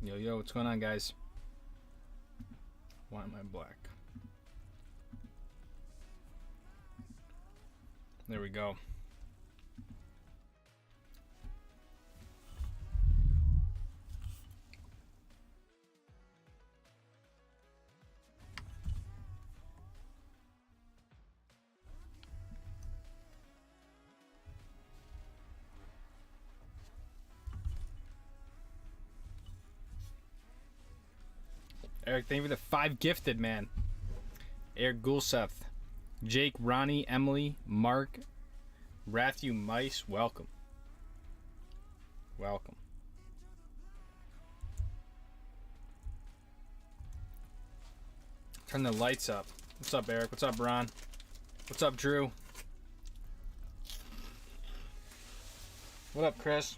Yo, what's going on, guys? Why am I black? There we go. Eric, thank you for the 5 gifted, man. Eric Gulseth, Jake, Ronnie, Emily, Mark, Rathu, Mice, welcome. Welcome. Turn the lights up. What's up, Eric? What's up, Ron? What's up, Drew? What up, Chris?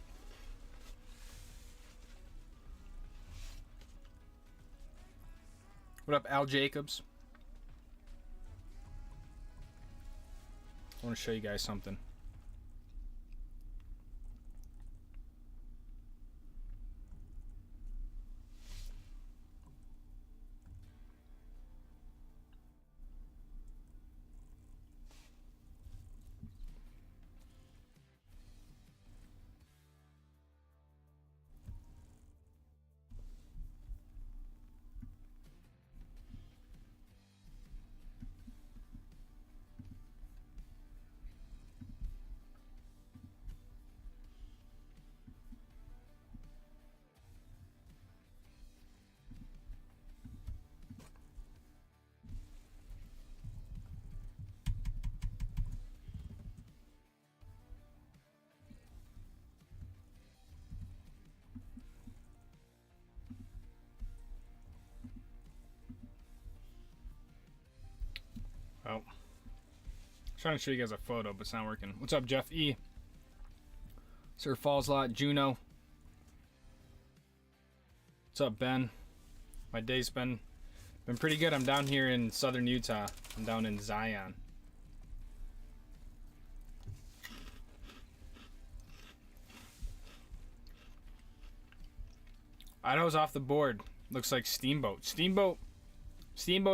What up, Al Jacobs? I want to show you guys something. Oh. I'm trying to show you guys a photo, but it's not working. What's up, Jeff E? Sir Fallslot, Juno. What's up, Ben? My day's been pretty good. I'm down here in southern Utah. I'm down in Zion. Idaho's off the board. Looks like Steamboat. Steamboat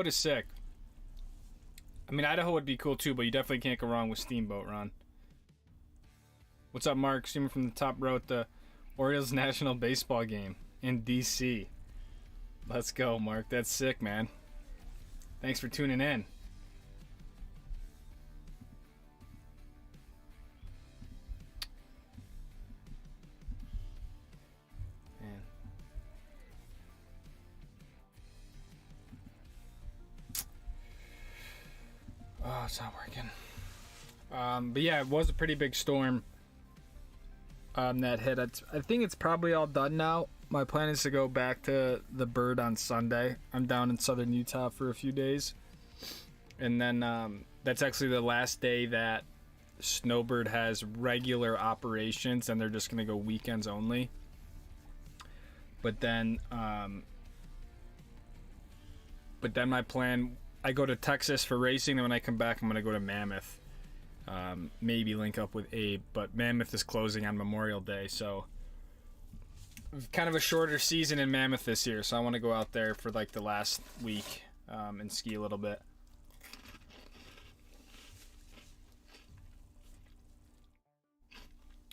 is sick. I mean, Idaho would be cool too, but you definitely can't go wrong with Steamboat, Ron. What's up, Mark? Streaming from the top row at the Orioles National Baseball game in D.C. Let's go, Mark. That's sick, man. Thanks for tuning in. Man. Oh, it's not working. But yeah, it was a pretty big storm that hit. I think it's probably all done now. My plan is to go back to the Bird on Sunday. I'm down in southern Utah for a few days. And then that's actually the last day that Snowbird has regular operations, and they're just going to go weekends only. But then my plan, I go to Texas for racing, and when I come back, I'm going to go to Mammoth. Maybe link up with Abe, but Mammoth is closing on Memorial Day, so kind of a shorter season in Mammoth this year, so I want to go out there for like the last week and ski a little bit.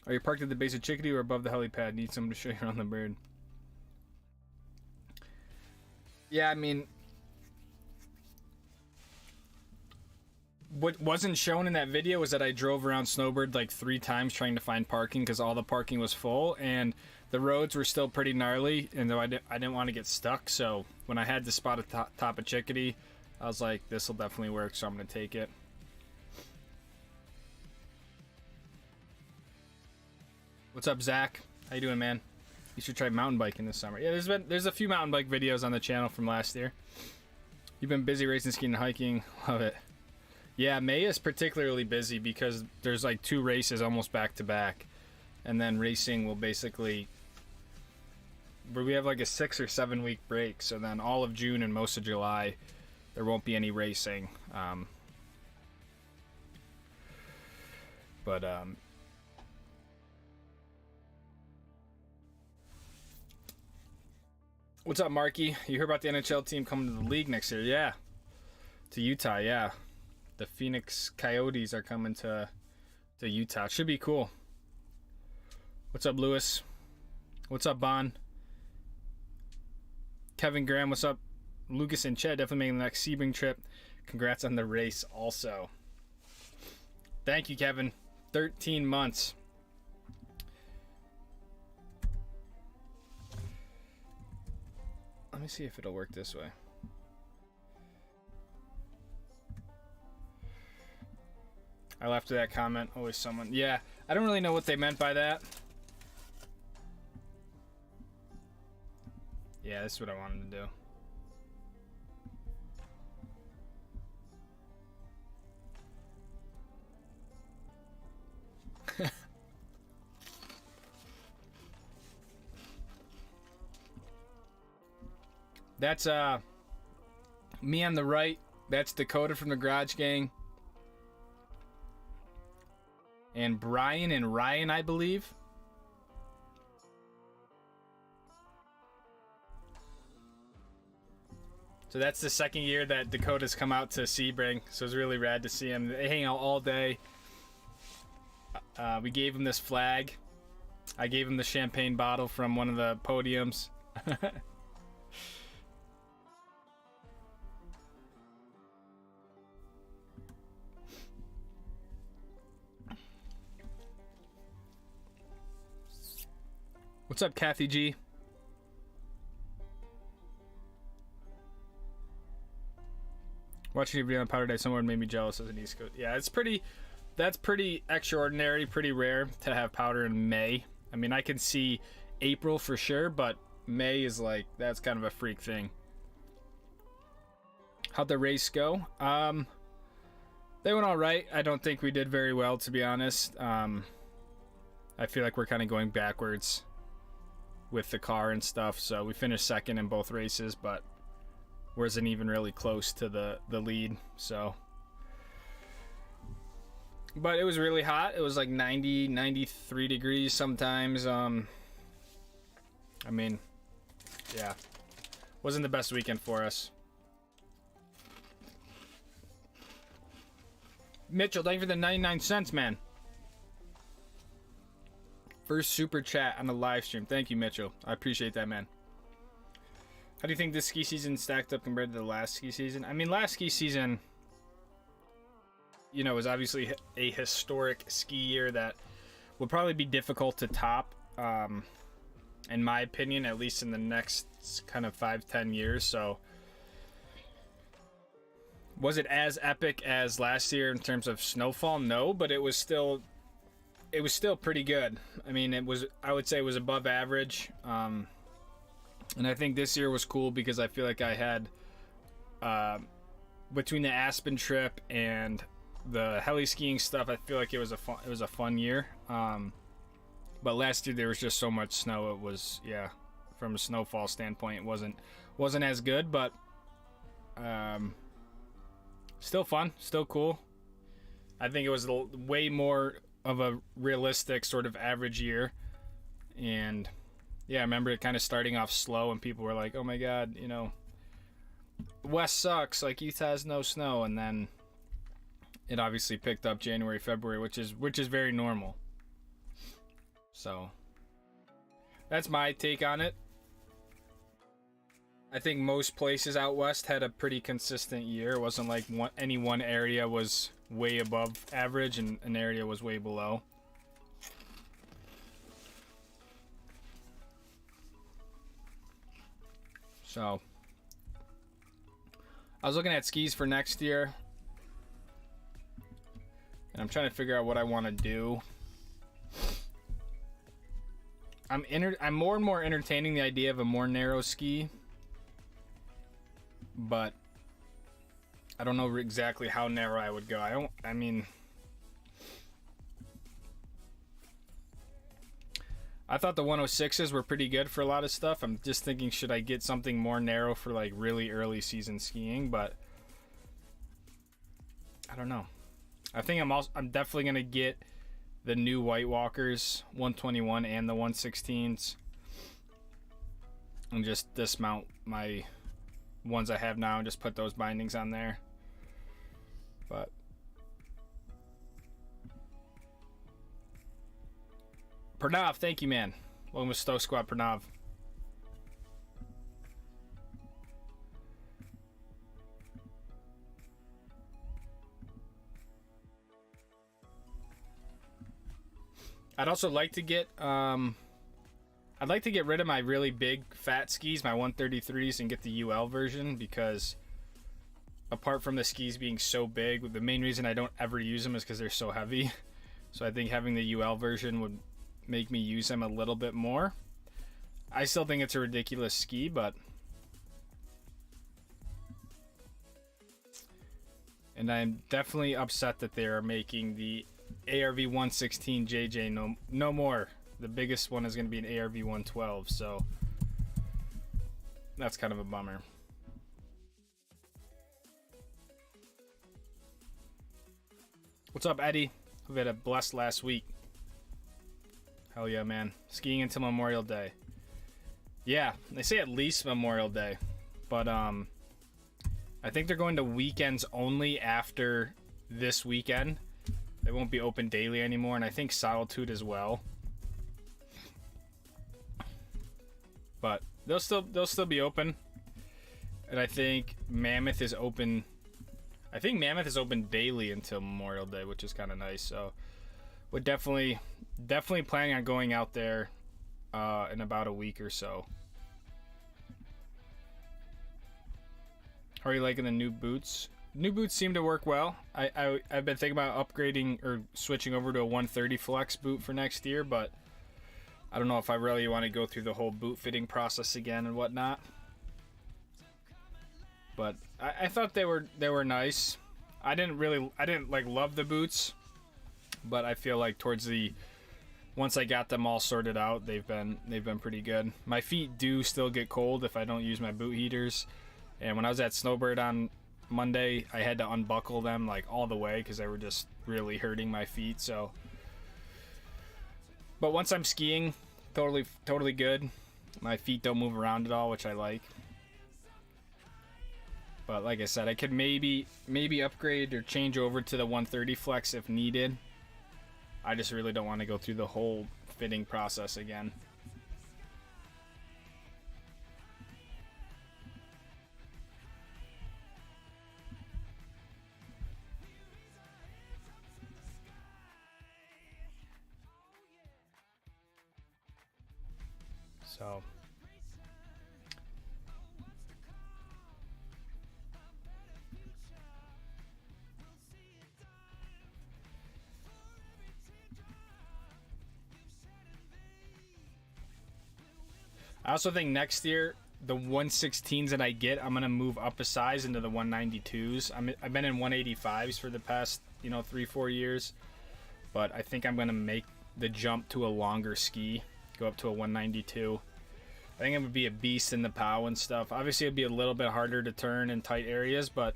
Are you parked at the base of Chickadee or above the helipad? Need someone to show you around the bird. Yeah, I mean, what wasn't shown in that video was that I drove around Snowbird like 3 times trying to find parking because all the parking was full and the roads were still pretty gnarly, and though I didn't want to get stuck, so when I had the spot at the top of Chickadee, I was like, this will definitely work, so I'm going to take it. What's up, Zach? How you doing, man? You should try mountain biking this summer. Yeah, there's a few mountain bike videos on the channel from last year. You've been busy racing, skiing, and hiking. Love it. Yeah, May is particularly busy because there's like 2 races almost back to back, and then racing will basically, we have like a 6 or 7 week break. So then all of June and most of July, there won't be any racing. What's up, Marky? You heard about the NHL team coming to the league next year? Yeah. To Utah, yeah. The Phoenix Coyotes are coming to Utah. Should be cool. What's up, Lewis? What's up, Bon? Kevin Graham, what's up? Lucas and Chad definitely making the next Sebring trip. Congrats on the race also. Thank you, Kevin. 13 months. Let me see if it'll work this way. I left that comment. Always someone. Yeah, I don't really know what they meant by that. Yeah, this is what I wanted to do. That's me on the right. That's Dakota from the Garage Gang. And Brian and Ryan, I believe. So that's the second year that Dakota's come out to Sebring. So it's really rad to see him. They hang out all day. We gave him this flag. I gave him the champagne bottle from one of the podiums. What's up, Kathy G? Watching your video on Powder Day somewhere made me jealous as an East Coast. Yeah, that's pretty extraordinary, pretty rare to have powder in May. I mean, I can see April for sure, but May is like, that's kind of a freak thing. How'd the race go? They went all right. I don't think we did very well, to be honest. I feel like we're kind of going backwards with the car and stuff, so we finished second in both races, but wasn't even really close to the lead. So, but it was really hot. It was like 90, 93 degrees sometimes. I mean, yeah, wasn't the best weekend for us. Mitchell, thank you for the 99 cents, man. First super chat on the live stream. Thank you, Mitchell. I appreciate that, man. How do you think this ski season stacked up compared to the last ski season? I mean, last ski season, you know, was obviously a historic ski year that will probably be difficult to top, in my opinion, at least in the next kind of 5-10 years. So, was it as epic as last year in terms of snowfall? No, but it was still pretty good. I mean, I would say it was above average. And I think this year was cool because I feel like I had between the Aspen trip and the heli skiing stuff, I feel like it was a fun year. But last year there was just so much snow. It was, yeah, from a snowfall standpoint, it wasn't as good, but still fun, still cool. I think it was way more of a realistic sort of average year. And yeah, I remember it kind of starting off slow and people were like, oh my god, you know, West sucks, like Utah has no snow. And then it obviously picked up January, February, which is very normal. So that's my take on it. I think most places out west had a pretty consistent year. It wasn't like any one area was way above average and an area was way below. So I was looking at skis for next year, and I'm trying to figure out what I want to do. I'm more and more entertaining the idea of a more narrow ski, but I don't know exactly how narrow I would go. I mean, I thought the 106s were pretty good for a lot of stuff. I'm just thinking, should I get something more narrow for like really early season skiing? But I don't know. I think I'm definitely gonna get the new White Walkers 121 and the 116s, and just dismount my ones I have now and just put those bindings on there. But Pranav, thank you, man. Welcome to Stowe Squad, Pranav. I'd also like to get I'd like to get rid of my really big fat skis, my 133s, and get the UL version, because apart from the skis being so big, the main reason I don't ever use them is because they're so heavy. So I think having the UL version would make me use them a little bit more. I still think it's a ridiculous ski, but and I'm definitely upset that they are making the ARV 116 JJ no more. The biggest one is going to be an ARV 112, so that's kind of a bummer. What's up, Eddie? We've had a blessed last week. Hell yeah, man. Skiing until Memorial Day. Yeah, they say at least Memorial Day, but I think they're going to weekends only after this weekend. They won't be open daily anymore, and I think Solitude as well. But they'll still be open. And I think Mammoth is open. I think Mammoth is open daily until Memorial Day, which is kind of nice. So we're definitely planning on going out there in about a week or so. How are you liking the new boots? New boots seem to work well. I've been thinking about upgrading or switching over to a 130 Flex boot for next year, but I don't know if I really want to go through the whole boot fitting process again and whatnot. But I thought they were nice. I didn't like love the boots, but I feel like once I got them all sorted out, they've been pretty good. My feet do still get cold if I don't use my boot heaters. And when I was at Snowbird on Monday, I had to unbuckle them like all the way because they were just really hurting my feet. So, but once I'm skiing, totally good. My feet don't move around at all, which I like. But like I said, I could maybe upgrade or change over to the 130 Flex if needed. I just really don't want to go through the whole fitting process again. So I also think next year the 116s that I get, I'm gonna move up a size into the 192s. I've been in 185s for the past 3-4 years, but I think I'm gonna make the jump to a longer ski, go up to a 192. I think it would be a beast in the POW and stuff. Obviously, it'd be a little bit harder to turn in tight areas, but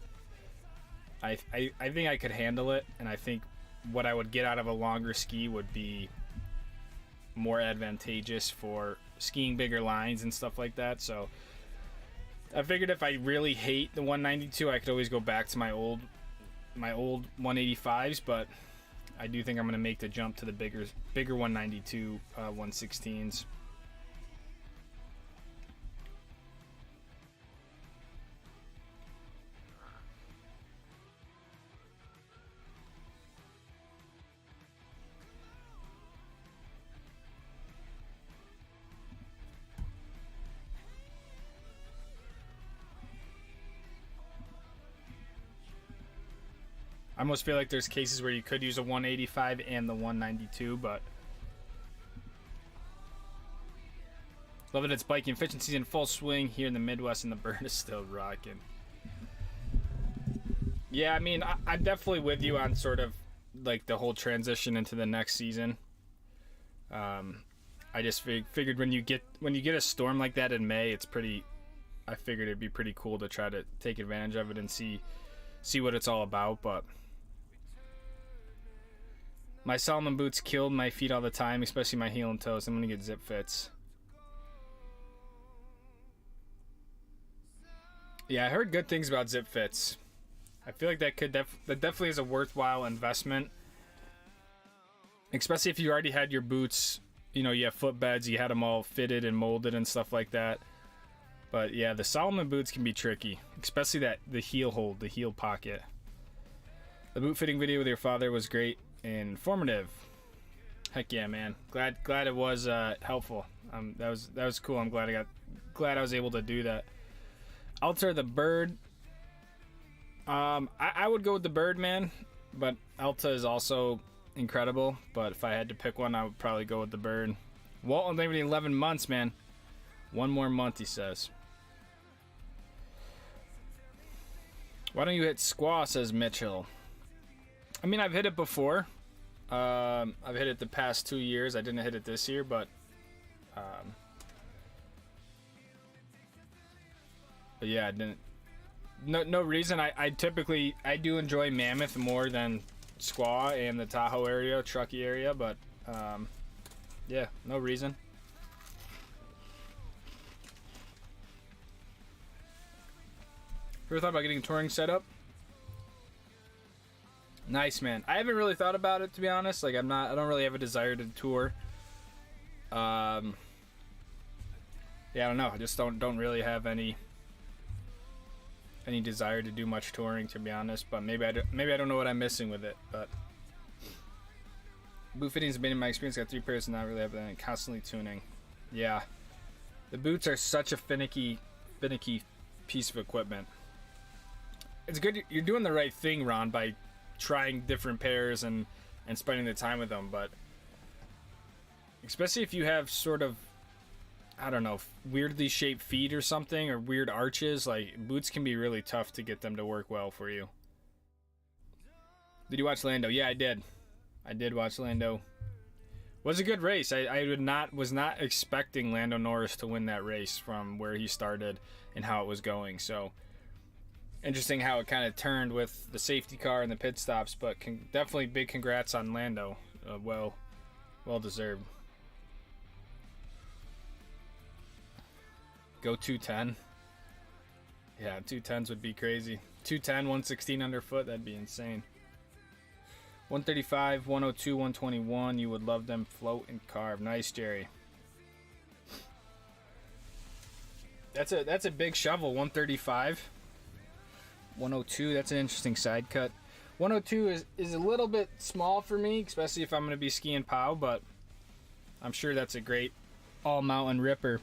I think I could handle it, and I think what I would get out of a longer ski would be more advantageous for skiing bigger lines and stuff like that. So I figured if I really hate the 192, I could always go back to my old 185s, but I do think I'm going to make the jump to the bigger 192 116s. I almost feel like there's cases where you could use a 185 and the 192, but love that it's biking fishing season full swing here in the Midwest, and the bird is still rocking. Yeah, I mean, I'm definitely with you on sort of like the whole transition into the next season. I just figured when you get a storm like that in May, I figured it'd be pretty cool to try to take advantage of it and see what it's all about, but my Salomon boots killed my feet all the time, especially my heel and toes. I'm gonna get Zip Fits. Yeah, I heard good things about Zip Fits. I feel like that definitely is a worthwhile investment, especially if you already had your boots. You have footbeds, you had them all fitted and molded and stuff like that. But yeah, the Salomon boots can be tricky, especially the heel hold, the heel pocket. The boot fitting video with your father was great and informative. Heck yeah, man! Glad it was helpful. That was cool. I'm glad I was able to do that. Alta the Bird. I would go with the Bird, man, but Alta is also incredible. But if I had to pick one, I would probably go with the Bird. Walton, maybe 11 months, man. One more month, he says. Why don't you hit Squaw, says Mitchell. I mean, I've hit it before. I've hit it the past 2 years. I didn't hit it this year, but yeah, I didn't. No reason. I typically do enjoy Mammoth more than Squaw and the Tahoe area, Truckee area, but yeah, no reason. Ever thought about getting a touring setup? Nice, man. I haven't really thought about it, to be honest. Like, I don't really have a desire to tour. Yeah, I don't know. I just don't really have any desire to do much touring, to be honest. But maybe I don't know what I'm missing with it. But boot fittings have been, in my experience, got 3 pairs and not really have any constantly tuning. Yeah, the boots are such a finicky piece of equipment. It's good you're doing the right thing, Ron, by trying different pairs and spending the time with them, but especially if you have sort of, I don't know, weirdly shaped feet or something, or weird arches, like, boots can be really tough to get them to work well for you. Did you watch Lando? Yeah, I did watch Lando. It was a good race. I was not expecting Lando Norris to win that race from where he started and how it was going, so interesting how it kind of turned with the safety car and the pit stops, but definitely big congrats on Lando. Well deserved. Go 210. Yeah, 210s would be crazy. 210, 116 underfoot, that'd be insane. 135, 102, 121. You would love them float and carve. Nice, Jerry. That's a big shovel. 135. 102, that's an interesting side cut. 102 is a little bit small for me, especially if I'm going to be skiing POW, but I'm sure that's a great all-mountain ripper.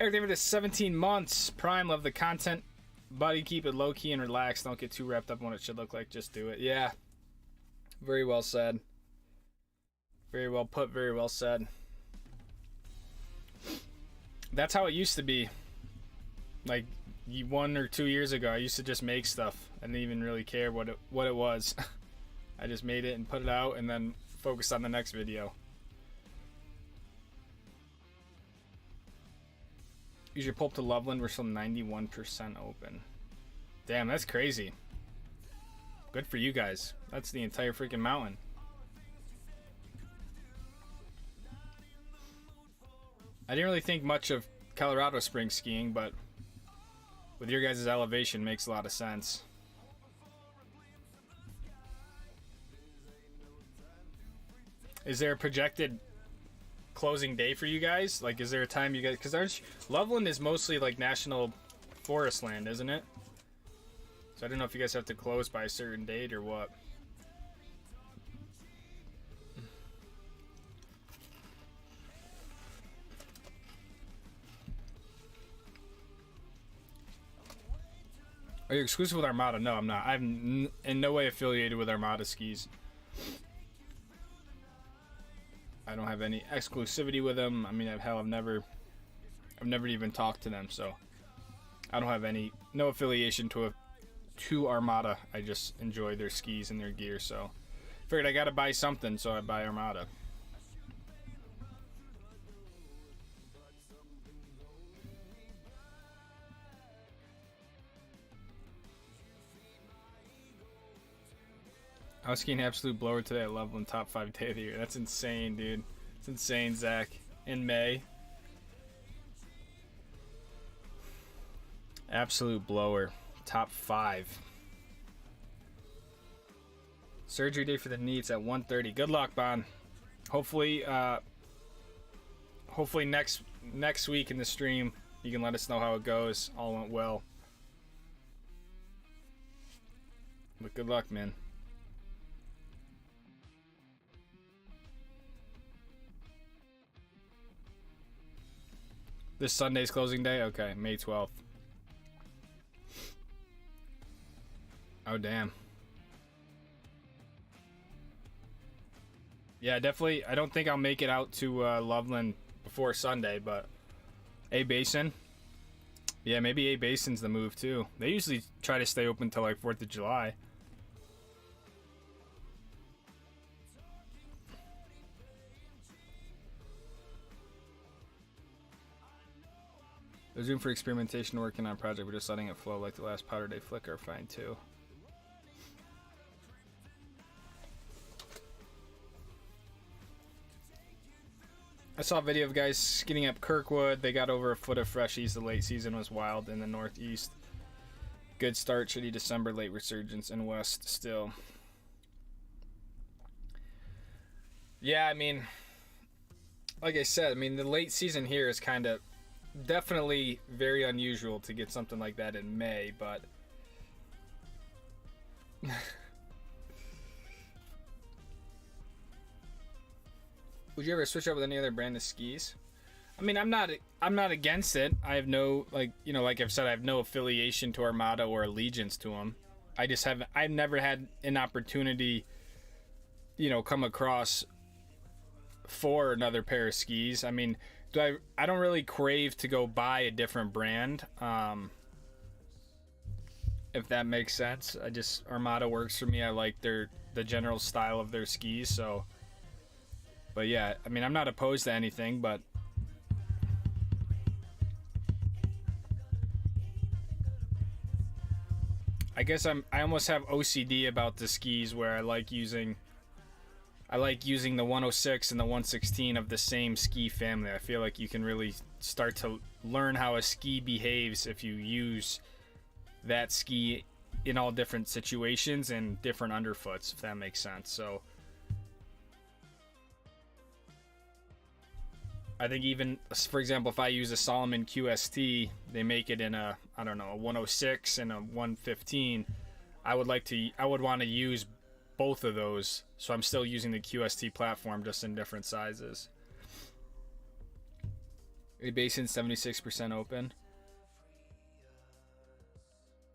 Eric David is 17 months. Prime, love the content. Buddy, keep it low-key and relaxed. Don't get too wrapped up on what it should look like. Just do it. Yeah. Very well said. Very well put. Very well said. That's how it used to be. Like 1 or 2 years ago, I used to just make stuff. I didn't even really care what it was. I just made it and put it out, and then focused on the next video. Use your pulp to Loveland. We're still 91% open. Damn, that's crazy. Good for you guys. That's the entire freaking mountain. I didn't really think much of Colorado Springs skiing, but with your guys' elevation, makes a lot of sense. Is there a projected closing day for you guys? Like, is there a time you guys... Because Loveland is mostly, like, national forest land, isn't it? So I don't know if you guys have to close by a certain date or what. Are you exclusive with Armada? No, I'm not. I'm in no way affiliated with Armada Skis. I don't have any exclusivity with them. I mean, I've never even talked to them, so I don't have no affiliation to Armada. I just enjoy their skis and their gear, so figured I gotta buy something, so I buy Armada. I was skiing absolute blower today at Loveland, top 5 day of the year. That's insane, dude. It's insane, Zach. In May. Absolute blower. Top 5. Surgery day for the knees at 1:30. Good luck, Bon. Hopefully next week in the stream, you can let us know how it goes. All went well. But good luck, man. This Sunday's closing day? Okay, May 12th. Oh, damn. Yeah, definitely. I don't think I'll make it out to Loveland before Sunday, but A-Basin. Yeah, maybe A-Basin's the move, too. They usually try to stay open till like 4th of July. There's room for experimentation working on a project. We're just letting it flow like the last Powder Day Flicker. Fine, too. I saw a video of guys skinning up Kirkwood. They got over a foot of freshies. The late season was wild in the Northeast. Good start, shitty December, late resurgence in West still. Yeah, I mean, like I said, I mean, the late season here is kind of definitely very unusual to get something like that in May, but would you ever switch up with any other brand of skis? I mean, I'm not against it. I have no, like, you know, like I've said, I have no affiliation to Armada or allegiance to them. I've never had an opportunity, you know, come across for another pair of skis. I mean, I don't really crave to go buy a different brand, if that makes sense. Armada works for me. I like the general style of their skis, so. But yeah, I mean, I'm not opposed to anything, but I guess I almost have OCD about the skis where I like using the 106 and the 116 of the same ski family. I feel like you can really start to learn how a ski behaves if you use that ski in all different situations and different underfoots, if that makes sense. So I think even, for example, if I use a Salomon QST, they make it in a 106 and a 115. I would want to use both of those, so I'm still using the QST platform, just in different sizes. A-Basin 76% open.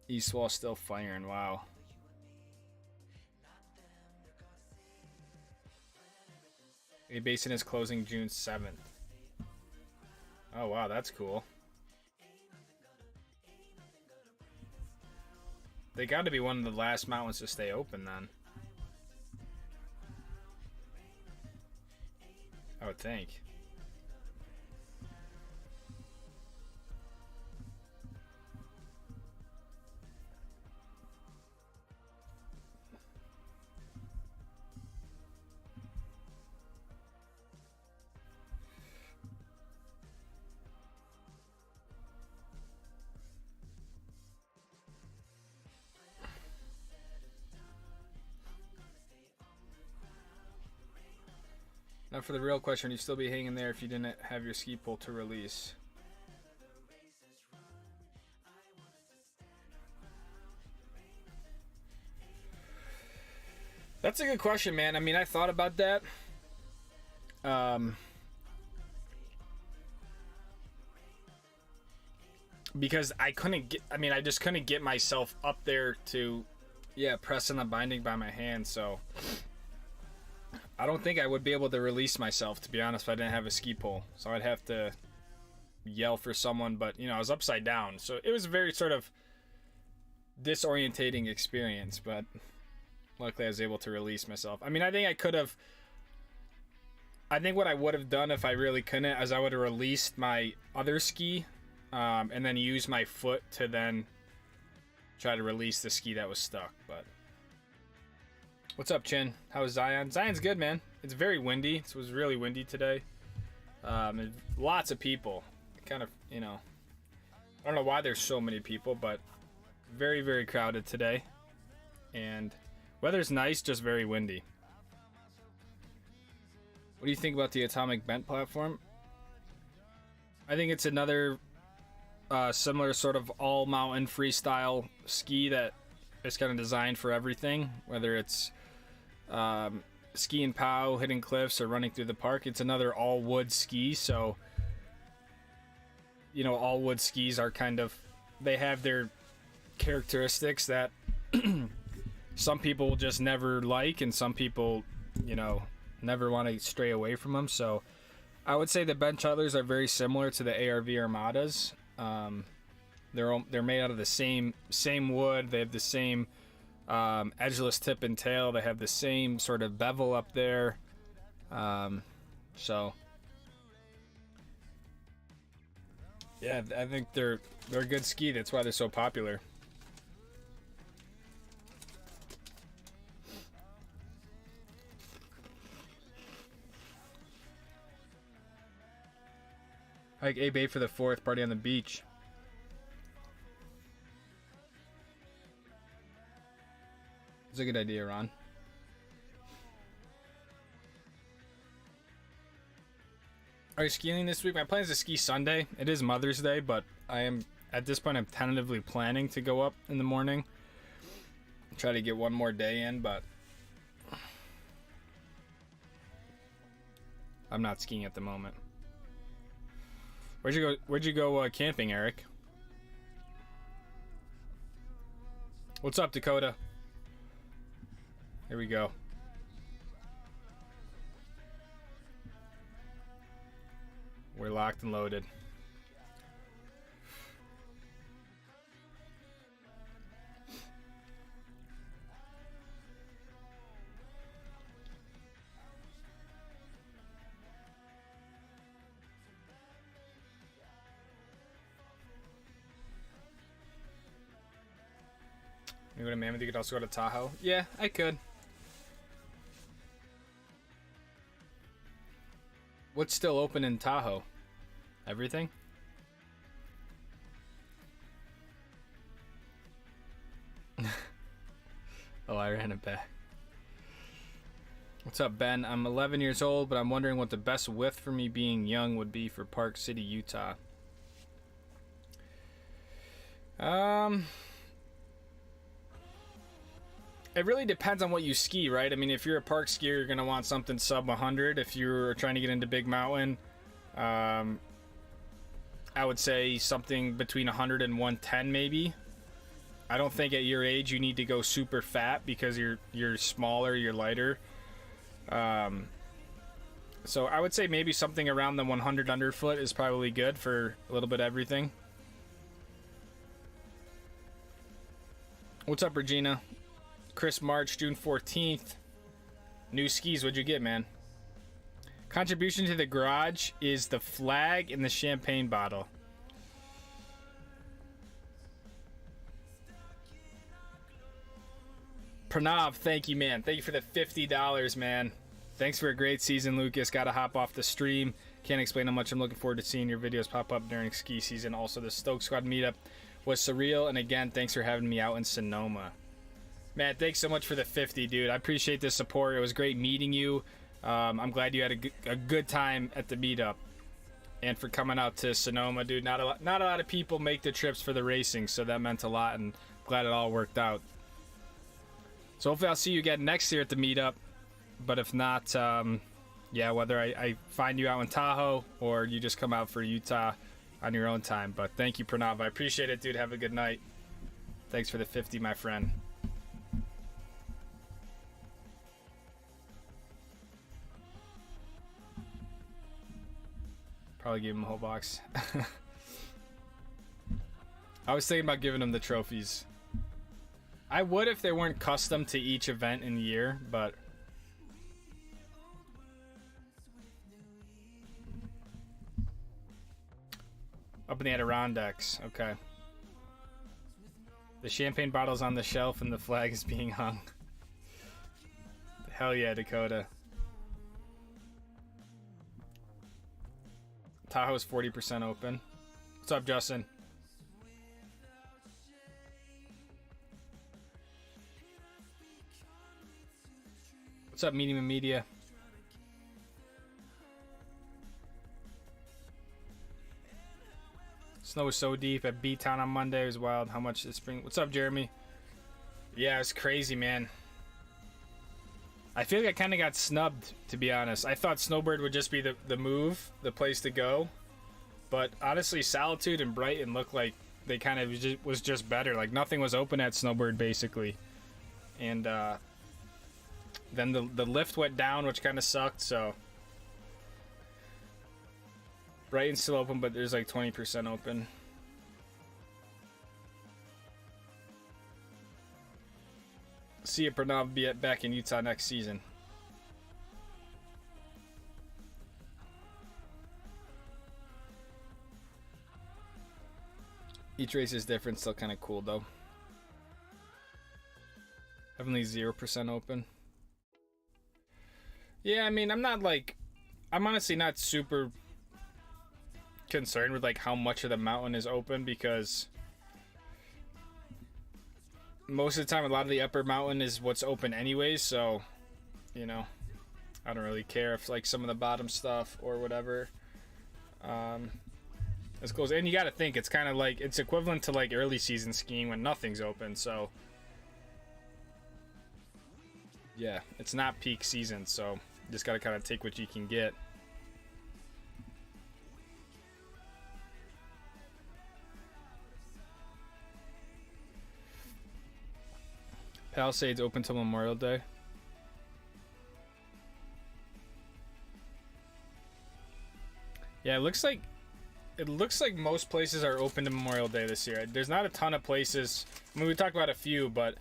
East Wall still firing. Wow. A-Basin is closing June 7th. Oh wow, that's cool. They got to be one of the last mountains to stay open then. I would think. Now for the real question, you'd still be hanging there if you didn't have your ski pole to release. That's a good question, man. I mean, I thought about that. Because I couldn't get, I mean, I just couldn't get myself up there to, yeah, press on the binding by my hand, so I don't think I would be able to release myself, to be honest, if I didn't have a ski pole. So I'd have to yell for someone, but, you know, I was upside down. So it was a very sort of disorientating experience, but luckily I was able to release myself. I mean, I think what I would have done if I really couldn't is I would have released my other ski and then used my foot to then try to release the ski that was stuck, but... What's up, Chin? How is Zion? Zion's good, man. It's very windy. It was really windy today. Lots of people. Kind of, you know, I don't know why there's so many people, but very, very crowded today. And weather's nice, just very windy. What do you think about the Atomic Bent platform? I think it's another similar sort of all-mountain freestyle ski that is kind of designed for everything, whether it's ski and pow, hitting cliffs, or running through the park. It's another all-wood ski, so, you know, all-wood skis are kind of, they have their characteristics that some people will just never like, and some people, you know, never want to stray away from them. So I would say the Bent Chutlers are very similar to the ARV Armadas. They're made out of the same wood. They have the same edgeless tip and tail. They have the same sort of bevel up there. So yeah, I think they're a good ski. That's why they're so popular. Like A-Bay for the 4th, party on the beach. It's a good idea, Ron. Are you skiing this week? My plan is to ski Sunday. It is Mother's Day, but I am, at this point, I'm tentatively planning to go up in the morning. Try to get one more day in, but I'm not skiing at the moment. Where'd you go camping, Eric? What's up, Dakota? Here we go. We're locked and loaded. You go to Mammoth, you could also go to Tahoe. Yeah, I could. What's still open in Tahoe? Everything? Oh, I ran it back. What's up, Ben? I'm 11 years old, but I'm wondering what the best width for me being young would be for Park City, Utah. It really depends on what you ski, right? I mean, if you're a park skier, you're going to want something sub 100. If you're trying to get into Big Mountain, I would say something between 100 and 110 maybe. I don't think at your age you need to go super fat because you're smaller, you're lighter. So I would say maybe something around the 100 underfoot is probably good for a little bit of everything. What's up, Regina? Chris March, June 14th. New skis, what'd you get, man? Contribution to the garage is the flag and the champagne bottle. Pranav, thank you, man. Thank you for the $50, man. Thanks for a great season, Lucas. Gotta hop off the stream. Can't explain how much I'm looking forward to seeing your videos pop up during ski season. Also, the Stoke Squad meetup was surreal. And again, thanks for having me out in Sonoma. Man, thanks so much for the 50, dude. I appreciate the support. It was great meeting you. I'm glad you had a good time at the meetup. And for coming out to Sonoma, dude. Not a lot of people make the trips for the racing, so that meant a lot. And glad it all worked out. So hopefully I'll see you again next year at the meetup. But if not, yeah, whether I find you out in Tahoe or you just come out for Utah on your own time. But thank you, Pranav. I appreciate it, dude. Have a good night. Thanks for the 50, my friend. Probably give him a whole box. I was thinking about giving him the trophies. I would if they weren't custom to each event in the year, but... Up in the Adirondacks, okay. The champagne bottle's on the shelf and the flag is being hung. Hell yeah, Dakota. Tahoe's 40% open. What's up, Justin? What's up, Medium and Media? Snow was so deep at B-Town on Monday. It was wild how much this spring... What's up, Jeremy? Yeah, it's crazy, man. I feel like I kind of got snubbed, to be honest. I thought Snowbird would just be the move, the place to go. But honestly, Solitude and Brighton looked like they kind of was just better. Like, nothing was open at Snowbird, basically. And then the lift went down, which kind of sucked, so... Brighton's still open, but there's like 20% open. See if Pranav be back in Utah next season. Each race is different, still kind of cool though. Definitely 0% open. Yeah, I mean, I'm honestly not super concerned with like how much of the mountain is open, because most of the time a lot of the upper mountain is what's open anyways, so you know, I don't really care if like some of the bottom stuff or whatever is closed. And you got to think it's kind of like it's equivalent to like early season skiing when nothing's open, so yeah, it's not peak season, so you just got to kind of take what you can get. Palisades open till Memorial Day. Yeah, it looks like most places are open to Memorial Day this year. There's not a ton of places. I mean, we talked about a few, but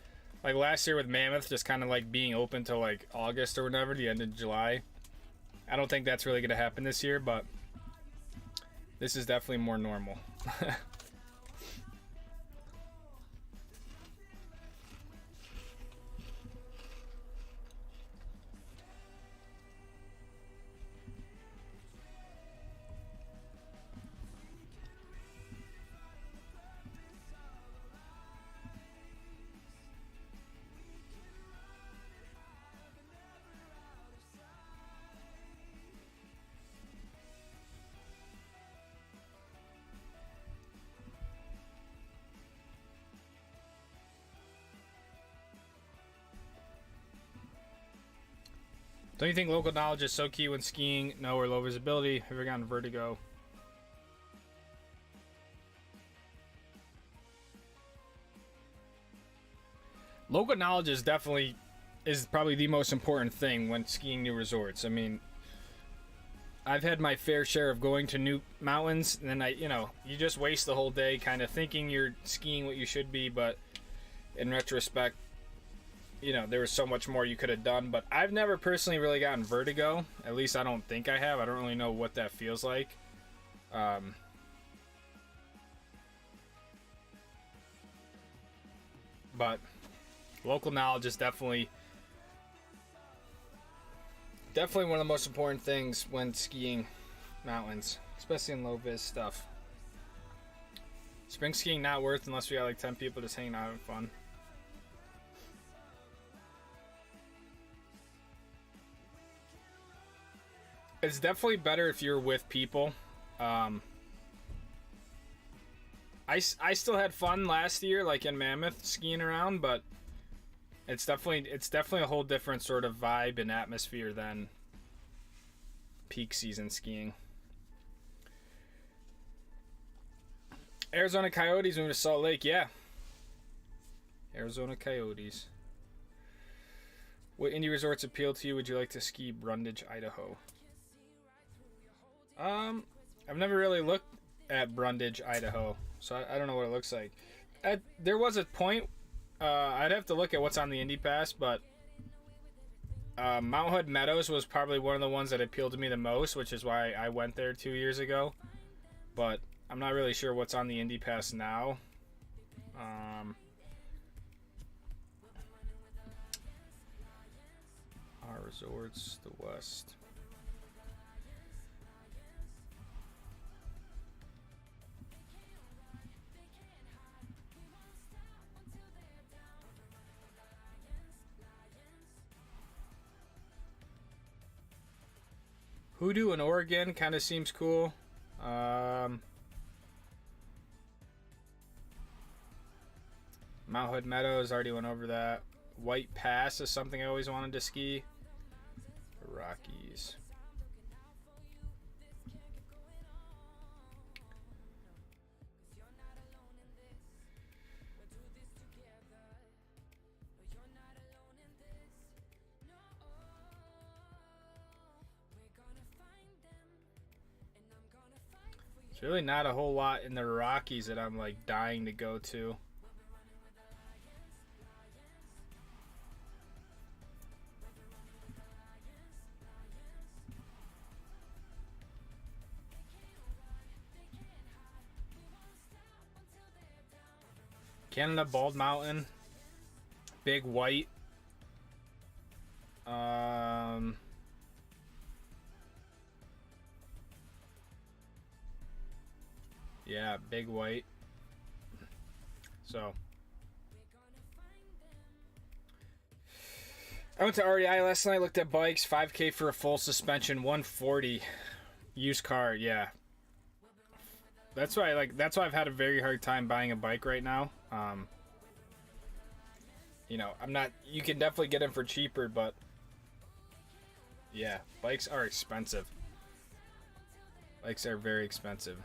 like last year with Mammoth just kind of like being open till like August or whatever, the end of July. I don't think that's really going to happen this year, but this is definitely more normal. Don't you think local knowledge is so key when skiing? No or low visibility? Have you ever gotten vertigo? Local knowledge is probably the most important thing when skiing new resorts. I mean, I've had my fair share of going to new mountains, and then you just waste the whole day kind of thinking you're skiing what you should be, but in retrospect, there was so much more you could have done. But I've never personally really gotten vertigo. At least I don't think I have. I don't really know what that feels like. But local knowledge is definitely one of the most important things when skiing mountains, especially in low vis stuff. Spring skiing not worth unless we got like 10 people just hanging out having fun. It's definitely better if you're with people. I still had fun last year, like in Mammoth, skiing around, but it's definitely a whole different sort of vibe and atmosphere than peak season skiing. Arizona Coyotes moving to Salt Lake, yeah. Arizona Coyotes. What indie resorts appeal to you? Would you like to ski Brundage, Idaho? I've never really looked at Brundage, Idaho, so I don't know what it looks like. There was a point. I'd have to look at what's on the Indy Pass, but Mount Hood Meadows was probably one of the ones that appealed to me the most, which is why I went there 2 years ago. But I'm not really sure what's on the Indy Pass now. Our resorts, the West. Hoodoo in Oregon kind of seems cool. Mount Hood Meadows, already went over that. White Pass is something I always wanted to ski. Rockies. There's really not a whole lot in the Rockies that I'm like dying to go to. Canada Bald Mountain, Big White. Yeah, Big White. So I went to REI last night, looked at bikes, 5K for a full suspension, 140 used car. Yeah, that's why I've had a very hard time buying a bike right now. I'm not, you can definitely get them for cheaper, but yeah, bikes are expensive. Bikes are very expensive.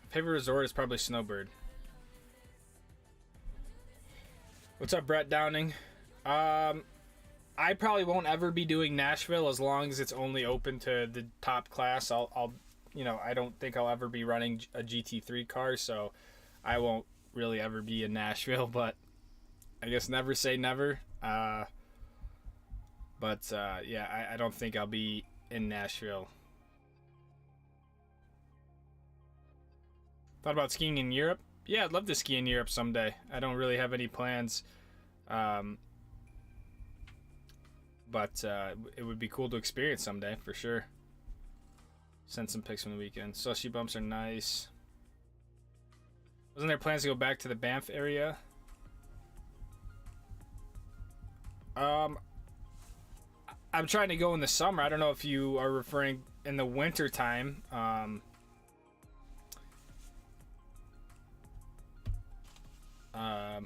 Favorite resort is probably Snowbird. What's up, Brett Downing? I probably won't ever be doing Nashville as long as it's only open to the top class. I'll I don't think I'll ever be running a GT3 car, so I won't really ever be in Nashville, but I guess never say never. Yeah, I don't think I'll be in Nashville. Thought about skiing in Europe? Yeah, I'd love to ski in Europe someday. I don't really have any plans. But it would be cool to experience someday, for sure. Send some pics from the weekend. Slushy bumps are nice. Wasn't there plans to go back to the Banff area? I'm trying to go in the summer. I don't know if you are referring in the winter time.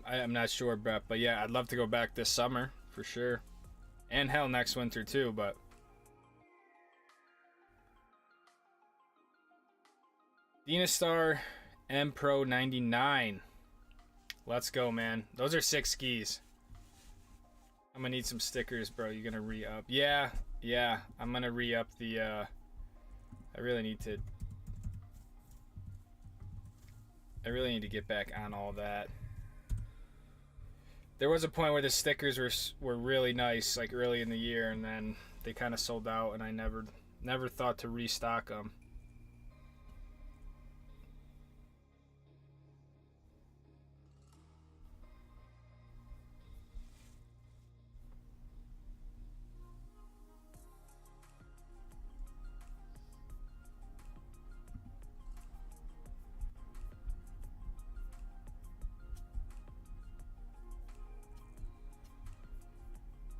I'm not sure, Brett, but yeah, I'd love to go back this summer for sure, and hell, next winter too. But Dynastar M Pro 99, let's go, man. Those are sick skis. I'm gonna need some stickers, bro. You're gonna re-up. Yeah, yeah. I'm gonna re-up the, I really need to get back on all that. There was a point where the stickers were really nice, like early in the year, and then they kind of sold out, and I never thought to restock them.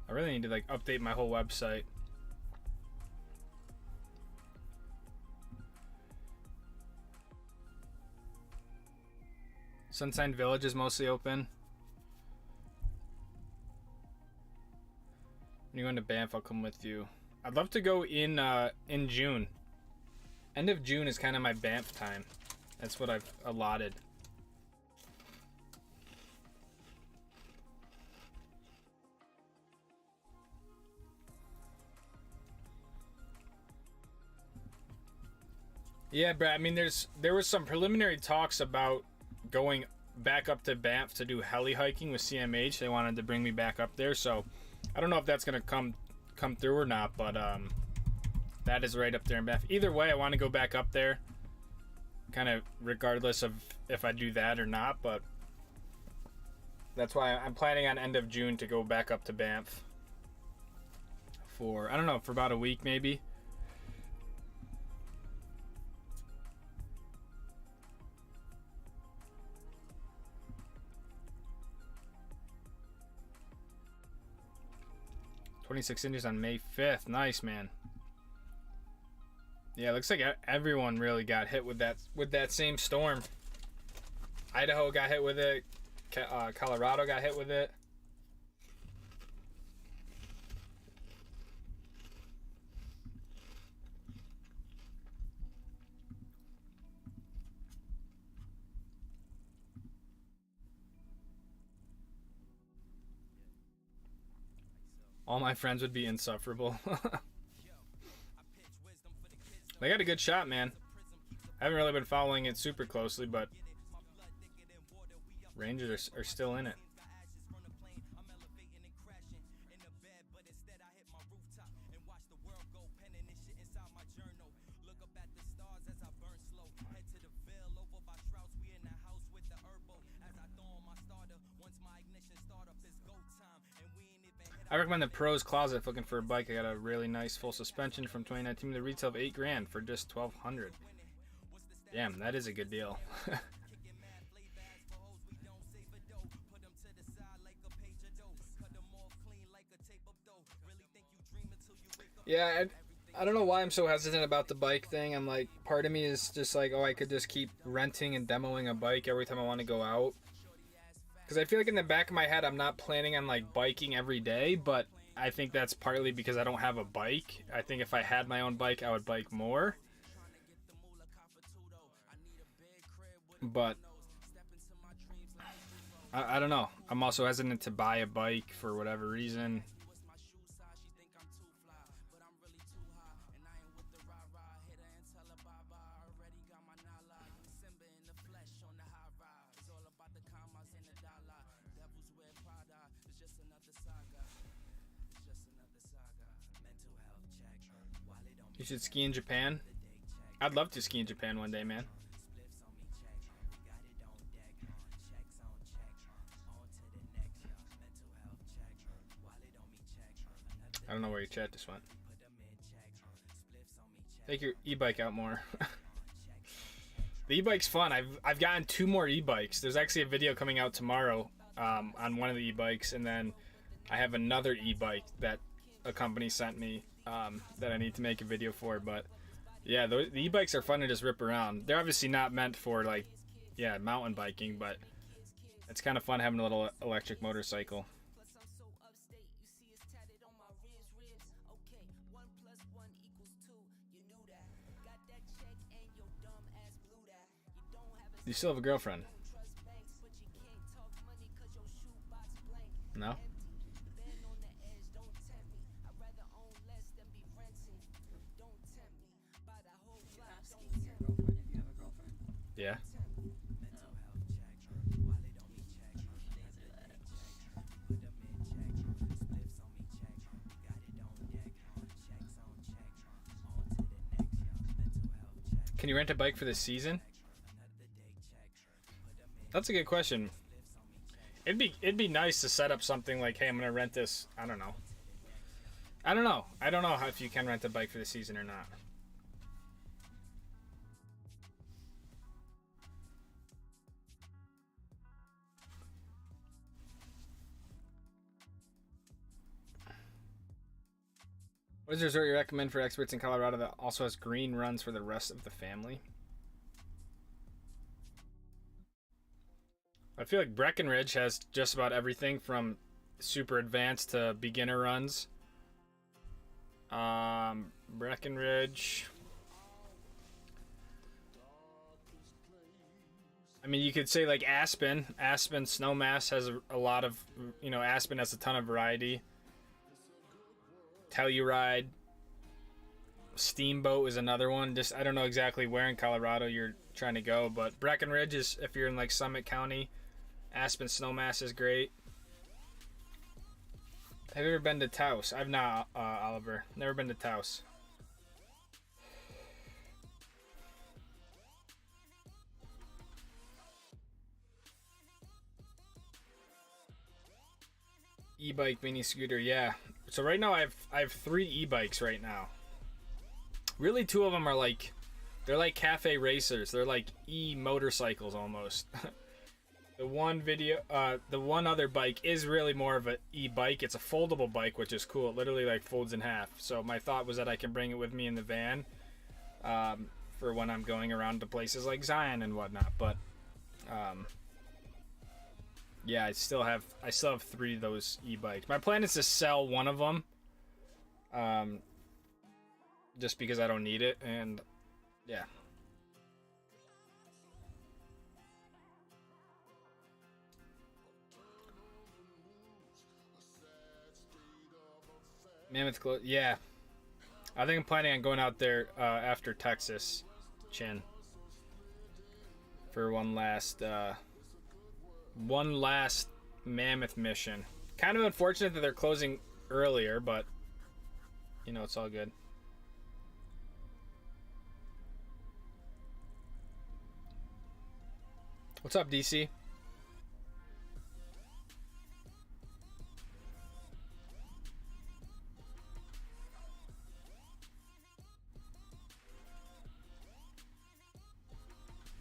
I really need to like update my whole website. Sunshine Village is mostly open. When you go into Banff, I'll come with you. I'd love to go in June. End of June is kind of my Banff time. That's what I've allotted. Yeah, Brad. I mean, there was some preliminary talks about going back up to Banff to do heli hiking with CMH. They wanted to bring me back up there, so I don't know if that's gonna come through or not. But that is right up there in Banff. Either way, I want to go back up there, kind of regardless of if I do that or not. But that's why I'm planning on end of June to go back up to Banff for, I don't know, for about a week maybe. $26 inches on May 5th. Nice, man. Yeah, looks like everyone really got hit with that same storm. Idaho got hit with it. Colorado got hit with it. All my friends would be insufferable. They got a good shot, man. I haven't really been following it super closely, but Rangers are still in it. I recommend the Pros Closet if looking for a bike. I got a really nice full suspension from 2019 with a retail of $8,000 for just $1,200. Damn, that is a good deal. Yeah, I don't know why I'm so hesitant about the bike thing. I'm like, part of me is just like, oh, I could just keep renting and demoing a bike every time I want to go out. Because I feel like in the back of my head, I'm not planning on like biking every day, but I think that's partly because I don't have a bike. I think if I had my own bike, I would bike more. But I don't know. I'm also hesitant to buy a bike for whatever reason. You should ski in Japan. I'd love to ski in Japan one day, man. I don't know where your chat just went. Take your e-bike out more. The e-bike's fun. I've gotten 2 more e-bikes. There's actually a video coming out tomorrow on one of the e-bikes, and then I have another e-bike that a company sent me that I need to make a video for. But yeah, the e-bikes are fun to just rip around. They're obviously not meant for like, yeah, mountain biking, but it's kind of fun having a little electric motorcycle. You still have a girlfriend? No? Yeah. Can you rent a bike for the season? That's a good question. It'd be nice to set up something like, hey, I'm gonna rent this. I don't know. I don't know if you can rent a bike for the season or not. What is the resort you recommend for experts in Colorado that also has green runs for the rest of the family? I feel like Breckenridge has just about everything from super advanced to beginner runs. Breckenridge. I mean, you could say like Aspen. Aspen Snowmass has a lot of, Aspen has a ton of variety. Telluride. Steamboat is another one. Just, I don't know exactly where in Colorado you're trying to go, but Breckenridge is, if you're in like Summit County. Aspen Snowmass is great. Have you ever been to Taos? I've not, Oliver. Never been to Taos. E-bike, mini scooter, yeah. So right now I have 3 e-bikes right now. Really, 2 of them are like, they're like cafe racers. They're like e-motorcycles almost. The one other bike is really more of an e-bike. It's a foldable bike, which is cool. It literally like folds in half. So my thought was that I can bring it with me in the van, for when I'm going around to places like Zion and whatnot. But yeah, I still have 3 of those e-bikes. My plan is to sell one of them, just because I don't need it, and yeah. Mammoth close. Yeah, I think I'm planning on going out there after Texas, Chin, for one last Mammoth mission. Kind of unfortunate that they're closing earlier, but it's all good. What's up, DC?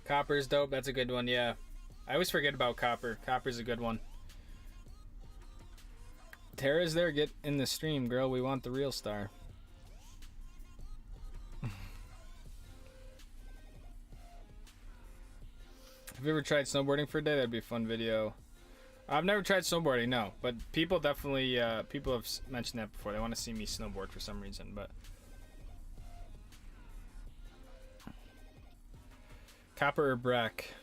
Copper's dope. That's a good one. Yeah, I always forget about Copper. Copper's a good one. Tara's there. Get in the stream, girl. We want the real star. Have you ever tried snowboarding for a day? That'd be a fun video. I've never tried snowboarding, no. But people definitely, people have mentioned that before. They want to see me snowboard for some reason, but... Copper or Breck?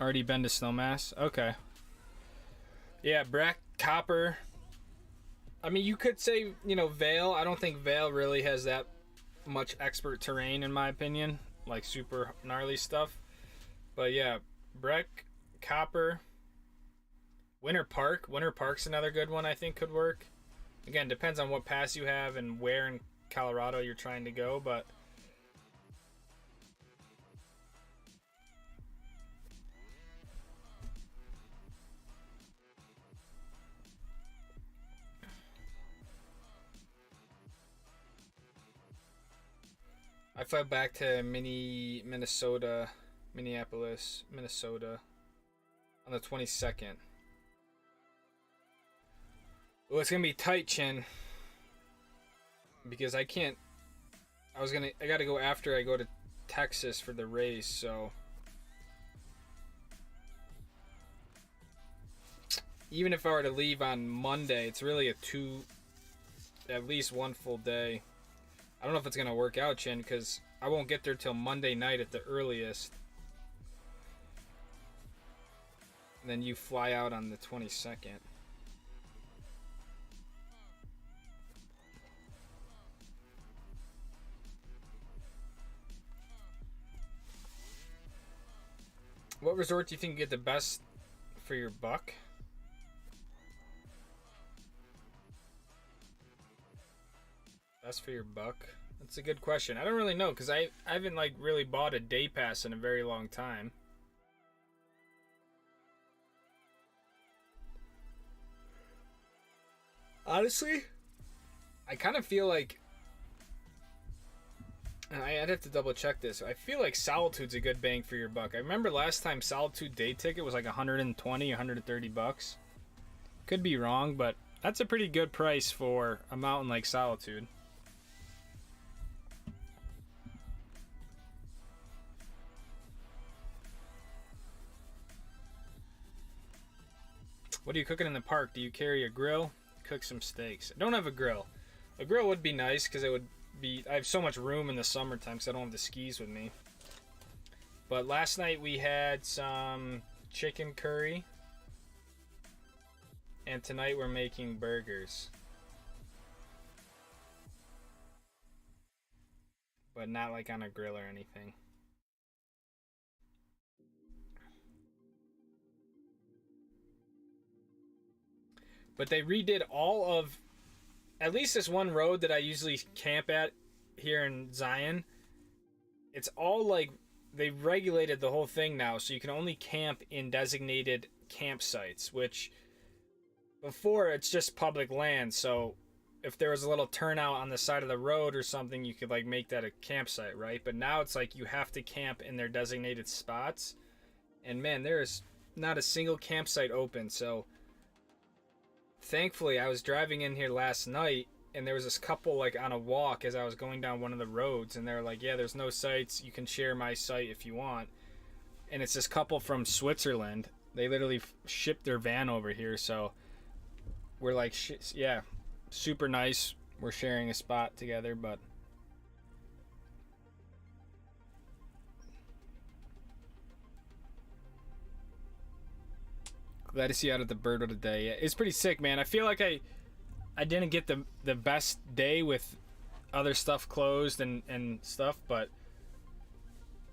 Already been to Snowmass? Okay. Yeah, Breck, Copper. I mean, you could say, Vail. I don't think Vail really has that much expert terrain, in my opinion. Like, super gnarly stuff. But yeah, Breck, Copper, Winter Park. Winter Park's another good one I think could work. Again, depends on what pass you have and where in Colorado you're trying to go, but... I fly back to Minnesota, Minneapolis, Minnesota on the 22nd. Well, it's gonna be tight, Chin, because I gotta go after I go to Texas for the race, so even if I were to leave on Monday, it's really at least one full day. I don't know if it's gonna work out, Chin, because I won't get there till Monday night at the earliest. And then you fly out on the 22nd. What resort do you think you get the best for your buck? Best for your buck? That's a good question. I don't really know because I haven't like really bought a day pass in a very long time. Honestly, I kind of feel like I'd have to double check this. I feel like Solitude's a good bang for your buck. I remember last time Solitude day ticket was like 120, 130 bucks. Could be wrong, but that's a pretty good price for a mountain like Solitude. What are you cooking in the park? Do you carry a grill? Cook some steaks. I don't have a grill. A grill would be nice because it would be. I have so much room in the summertime because I don't have the skis with me. But last night we had some chicken curry, and tonight we're making burgers. But not like on a grill or anything. But they redid all of, at least this one road that I usually camp at here in Zion. It's all like, they regulated the whole thing now, so you can only camp in designated campsites, which before it's just public land, so if there was a little turnout on the side of the road or something, you could like make that a campsite, right? But now it's like you have to camp in their designated spots. And man, there's not a single campsite open, so thankfully I was driving in here last night and there was this couple like on a walk as I was going down one of the roads, and they're like, yeah, there's no sites, you can share my site if you want. And it's this couple from Switzerland. They literally shipped their van over here, so we're like, yeah, super nice. We're sharing a spot together, but glad to see you out at the Birdo today. It's pretty sick, man. I feel like I didn't get the best day with other stuff closed and stuff, but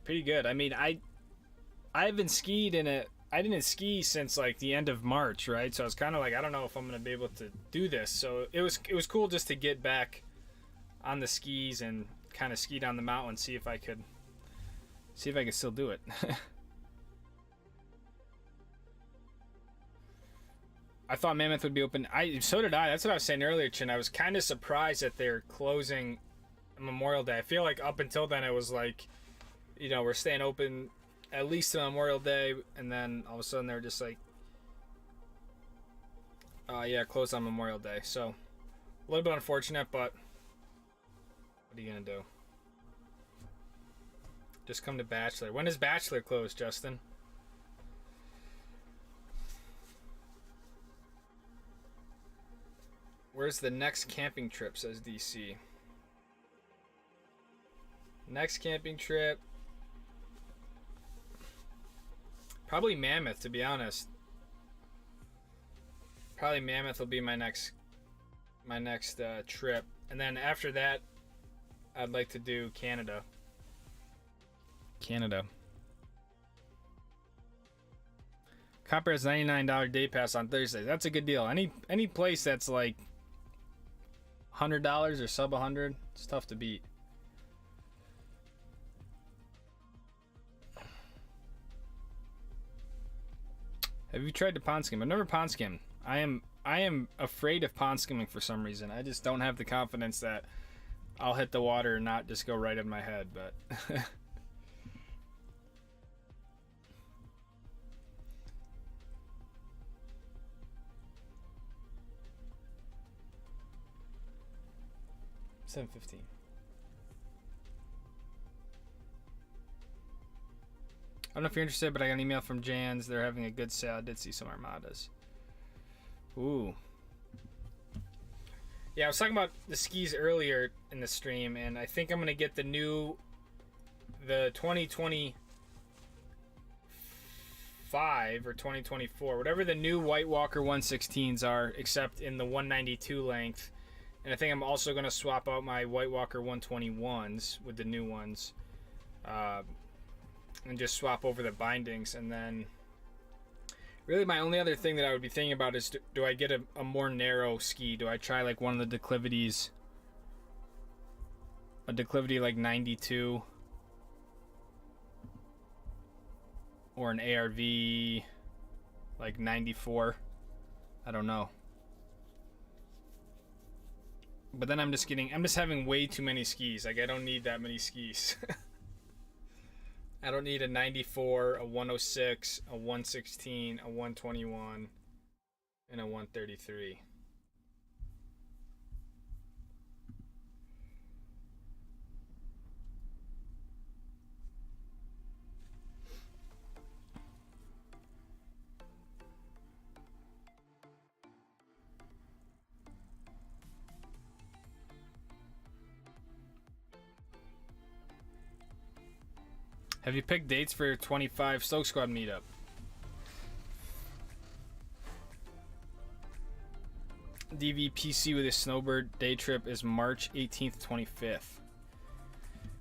pretty good. I mean, I haven't skied in a. I didn't ski since like the end of March, right? So I was kind of like, I don't know if I'm gonna be able to do this. So it was cool just to get back on the skis and kind of ski down the mountain, see if I could still do it. I thought Mammoth would be open. So did I. That's what I was saying earlier, Chin. I was kind of surprised that they're closing Memorial Day. I feel like up until then it was like, you know, we're staying open at least to Memorial Day, and then all of a sudden they're just like, yeah, closed on Memorial Day. So a little bit unfortunate, but what are you gonna do? Just come to Bachelor. When does Bachelor close, Justin? Where's the next camping trip, says DC. Next camping trip, probably Mammoth, to be honest. Probably Mammoth will be my next trip, and then after that, I'd like to do Canada. Copper has $99 day pass on Thursday. That's a good deal. Any place that's like $100 or sub 100, it's tough to beat. Have you tried to pond skim? I've never pond skimmed. I am afraid of pond skimming for some reason. I just don't have the confidence that I'll hit the water and not just go right in my head, but $7.15. I don't know if you're interested, but I got an email from Jan's. They're having a good sale. I did see some Armadas. Ooh. Yeah, I was talking about the skis earlier in the stream, and I think I'm going to get the 2025 or 2024, whatever the new White Walker 116s are, except in the 192 length. And I think I'm also going to swap out my White Walker 121s with the new ones. and just swap over the bindings. And then really my only other thing that I would be thinking about is do I get a more narrow ski? Do I try like one of the declivities, a declivity like 92, or an ARV like 94? I don't know. But then I'm just having way too many skis. Like, I don't need that many skis. I don't need a 94, a 106, a 116, a 121, and a 133. Have you picked dates for your 25 Stoke Squad meetup? DVPC with a snowbird day trip is March 18th, 25th.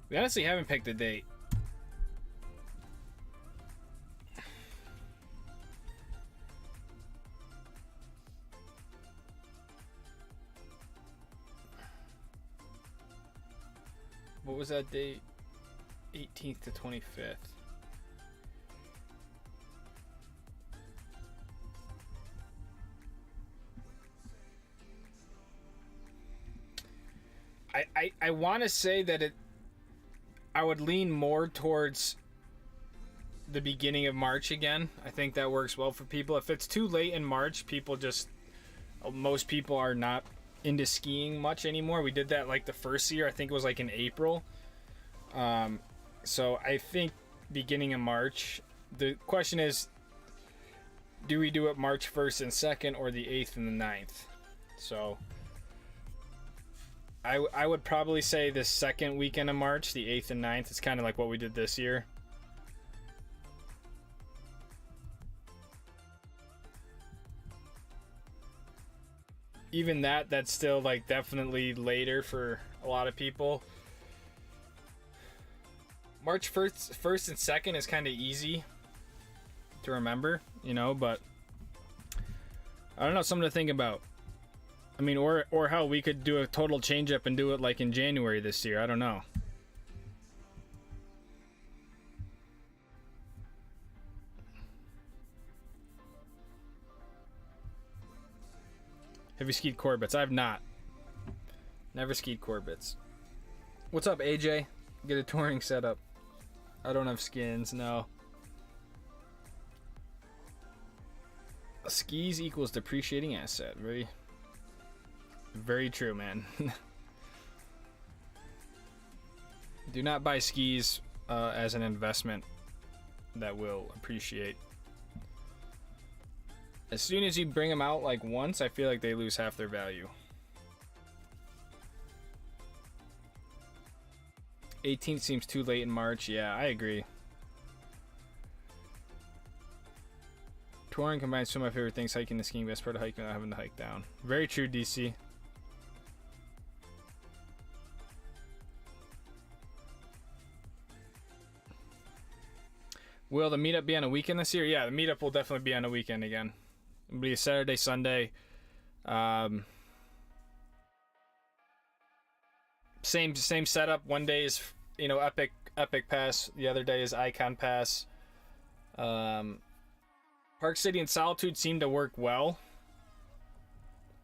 We honestly haven't picked a date. What was that date? 18th to 25th. I want to say that I would lean more towards the beginning of March again. I think that works well for people. If it's too late in March, most people are not into skiing much anymore. We did that like the first year. I think it was like in April. So I think beginning of March. The question is, do we do it March 1st and 2nd or the 8th and the 9th? So I would probably say the second weekend of March, the 8th and 9th. It's kind of like what we did this year. Even that's still like definitely later for a lot of people. March 1st and 2nd is kind of easy to remember, but I don't know, something to think about. I mean, or how we could do a total change up and do it like in January this year. I don't know. Have you skied Corbetts? I have not. Never skied Corbetts. What's up, AJ? Get a touring setup. I don't have skins, no. Skis equals depreciating asset. Very, very true, man. Do not buy skis as an investment that will appreciate. As soon as you bring them out like once, I feel like they lose half their value. 18th seems too late in March. Yeah, I agree. Touring combines two of my favorite things: hiking and skiing. Best part of hiking without having to hike down. Very true, DC. Will the meetup be on a weekend this year? Yeah, the meetup will definitely be on a weekend again. It'll be a Saturday, Sunday. Same setup. One day is Epic Pass. The other day is Icon Pass. Park City and Solitude seem to work well.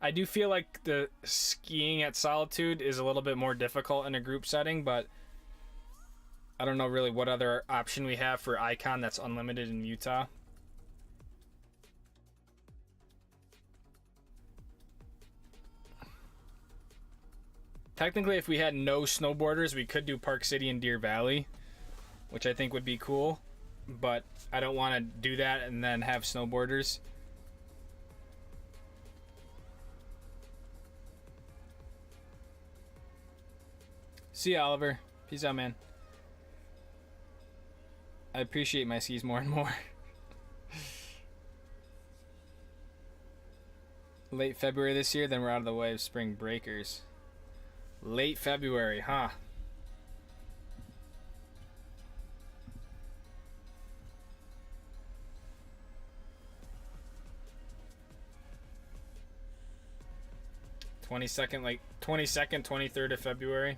I do feel like the skiing at Solitude is a little bit more difficult in a group setting, but I don't know really what other option we have for Icon that's unlimited in Utah. Technically, if we had no snowboarders, we could do Park City and Deer Valley, which I think would be cool, but I don't want to do that and then have snowboarders. See ya, Oliver. Peace out, man. I appreciate my skis more and more. Late February this year, then we're out of the way of spring breakers. Late February, huh? 22nd, like 22nd, 23rd of February.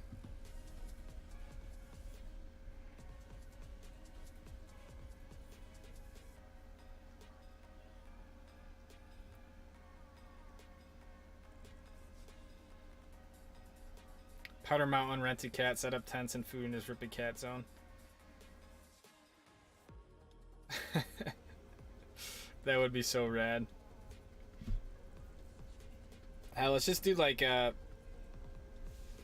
Powder Mountain rented cat, set up tents and food in his Rippy Cat zone. That would be so rad. Let's just do like a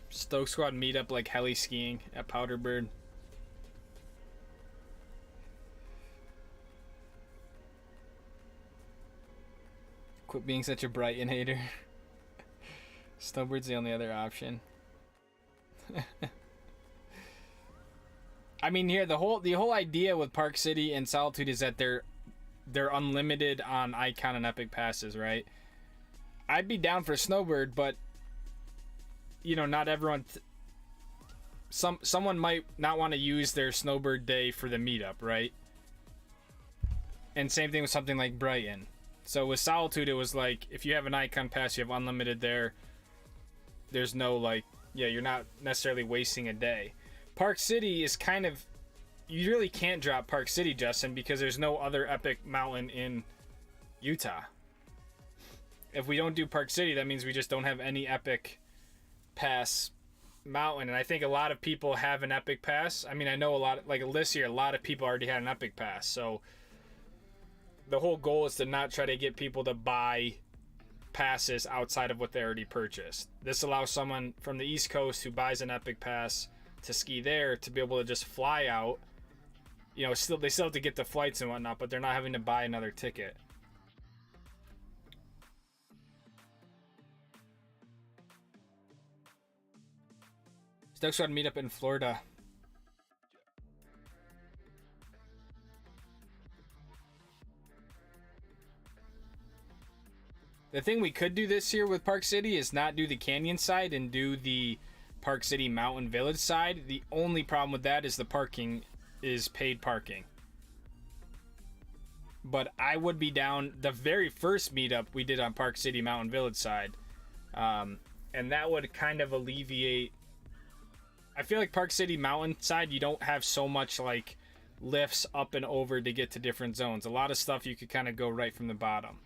Stoke Squad meetup, like heli skiing at Powderbird. Quit being such a Brighton hater. Snowbird's the only other option. I mean, here the whole idea with Park City and Solitude is that they're unlimited on Icon and Epic passes, right? I'd be down for Snowbird, but you know, not everyone. Someone might not want to use their Snowbird day for the meetup, right? And same thing with something like Brighton. So with Solitude, it was like if you have an Icon pass, you have unlimited there. There's no like, yeah, you're not necessarily wasting a day. Park City is kind of, you really can't drop Park City, Justin, because there's no other epic mountain in Utah. If we don't do Park City, that means we just don't have any epic pass mountain. And I think a lot of people have an epic pass. I mean, I know a lot, like this year, a lot of people already had an epic pass. So the whole goal is to not try to get people to buy passes outside of what they already purchased. This allows someone from the East Coast who buys an epic pass to ski there to be able to just fly out. You know, they still have to get the flights and whatnot, but they're not having to buy another ticket. Stoke Squad meetup in Florida. The thing we could do this year with Park City is not do the canyon side and do the Park City Mountain Village side. The only problem with that is the parking is paid parking. But I would be down the very first meetup we did on Park City Mountain Village side. And that would kind of alleviate. I feel like Park City Mountain side, you don't have so much like lifts up and over to get to different zones. A lot of stuff you could kind of go right from the bottom.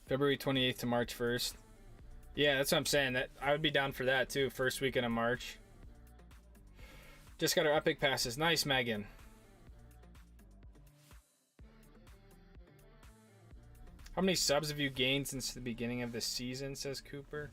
February 28th to March 1st. Yeah, that's what I'm saying. That I would be down for that too. First weekend of March. Just got our epic passes. Nice, Megan. How many subs have you gained since the beginning of the season, says Cooper?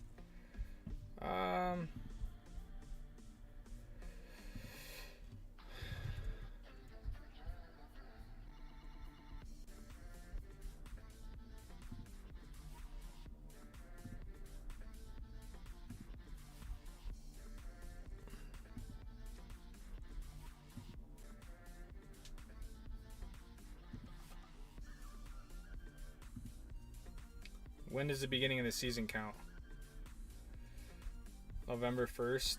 When does the beginning of the season count? November 1st.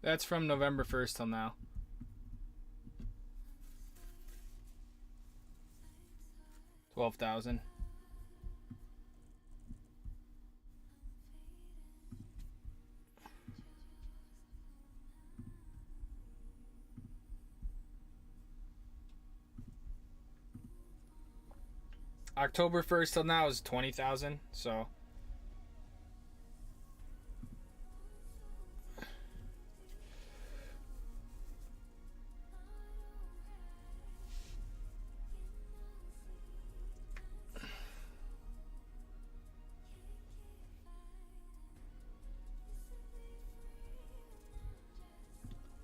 That's from November 1st till now. $12,000. October 1st till now is 20,000, so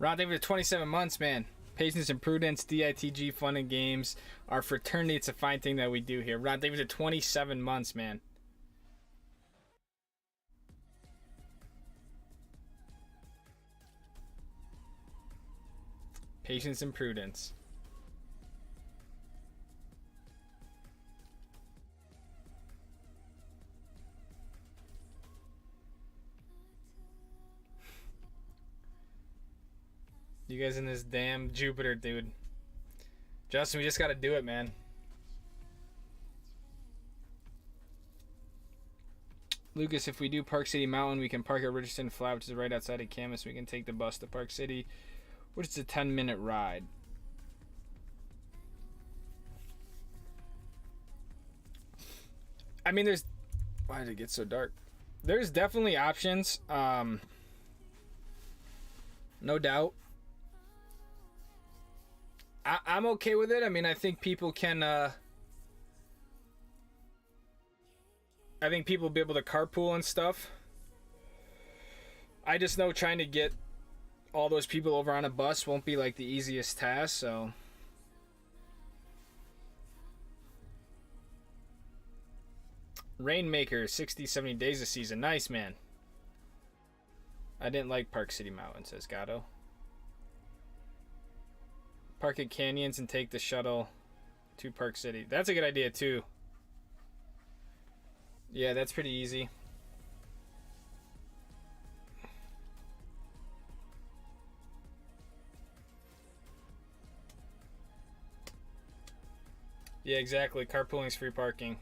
Ron, thank you for 27 months, man. Patience and prudence, DITG, fun and games. Our fraternity, it's a fine thing that we do here. Ron, thank you for 27 months, man. Patience and prudence. You guys in this damn Jupiter, dude. Justin, we just gotta do it, man. Lucas, if we do Park City Mountain, we can park at Richardson Flat, which is right outside of Camas. We can take the bus to Park City, which is a 10-minute ride. I mean, there's... Why did it get so dark? There's definitely options. No doubt. I'm okay with it. I mean, I think people can... I think people will be able to carpool and stuff. I just know trying to get all those people over on a bus won't be like the easiest task, so... Rainmaker, 60, 70 days a season. Nice, man. I didn't like Park City Mountain, says Gatto. Park at Canyons and take the shuttle to Park City. That's a good idea, too. Yeah, that's pretty easy. Yeah, exactly. Carpooling's free parking.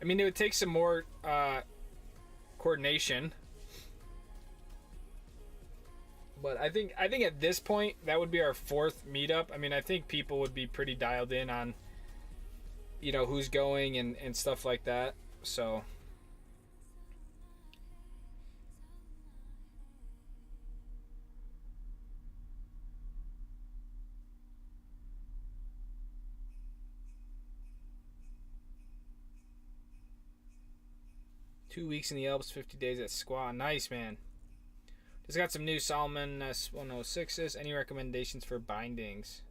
I mean, it would take some more coordination. But I think at this point, that would be our 4th meetup. I mean, I think people would be pretty dialed in on, you know, who's going and stuff like that. So... $2 weeks in the Alps, 50 days at Squaw. Nice, man. Just got some new Solomon S106s. Any recommendations for bindings?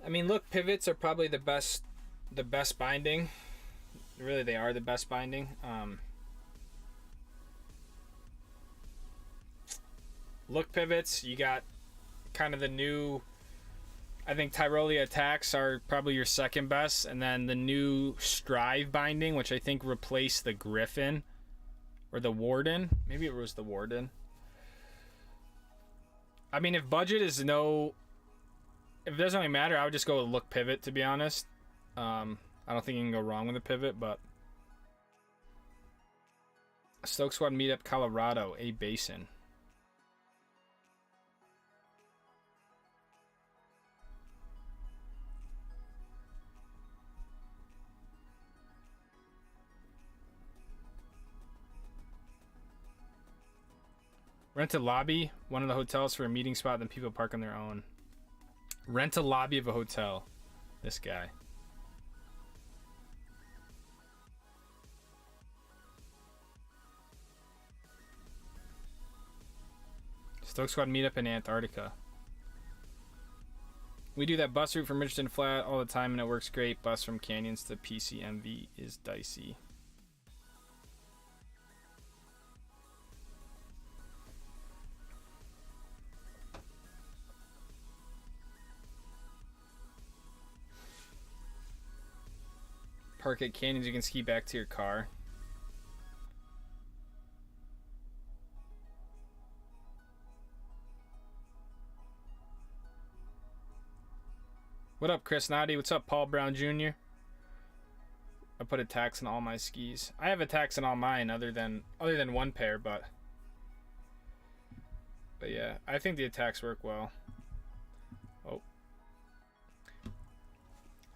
I mean, look, pivots are probably the best binding. Really, they are the best binding. Look pivots, you got kind of the new... I think Tyrolia attacks are probably your second best, and then the new Strive binding, which I think replaced the Griffin or the Warden. Maybe it was the Warden. I mean, if budget is no, if it doesn't really matter, I would just go with Look Pivot, to be honest. I don't think you can go wrong with a pivot, but Stoke Squad meetup, Colorado, A Basin. Rent a lobby, one of the hotels for a meeting spot, then people park on their own. Rent a lobby of a hotel. This guy. Stoke Squad meetup in Antarctica. We do that bus route from Richardson Flat all the time and it works great. Bus from Canyons to PCMV is dicey. Park at Canyons, you can ski back to your car. What up, Chris Noddy? What's up, Paul Brown Jr.? I put a tax on all my skis. I have a tax on all mine other than one pair, but yeah, I think the attacks work well. Oh.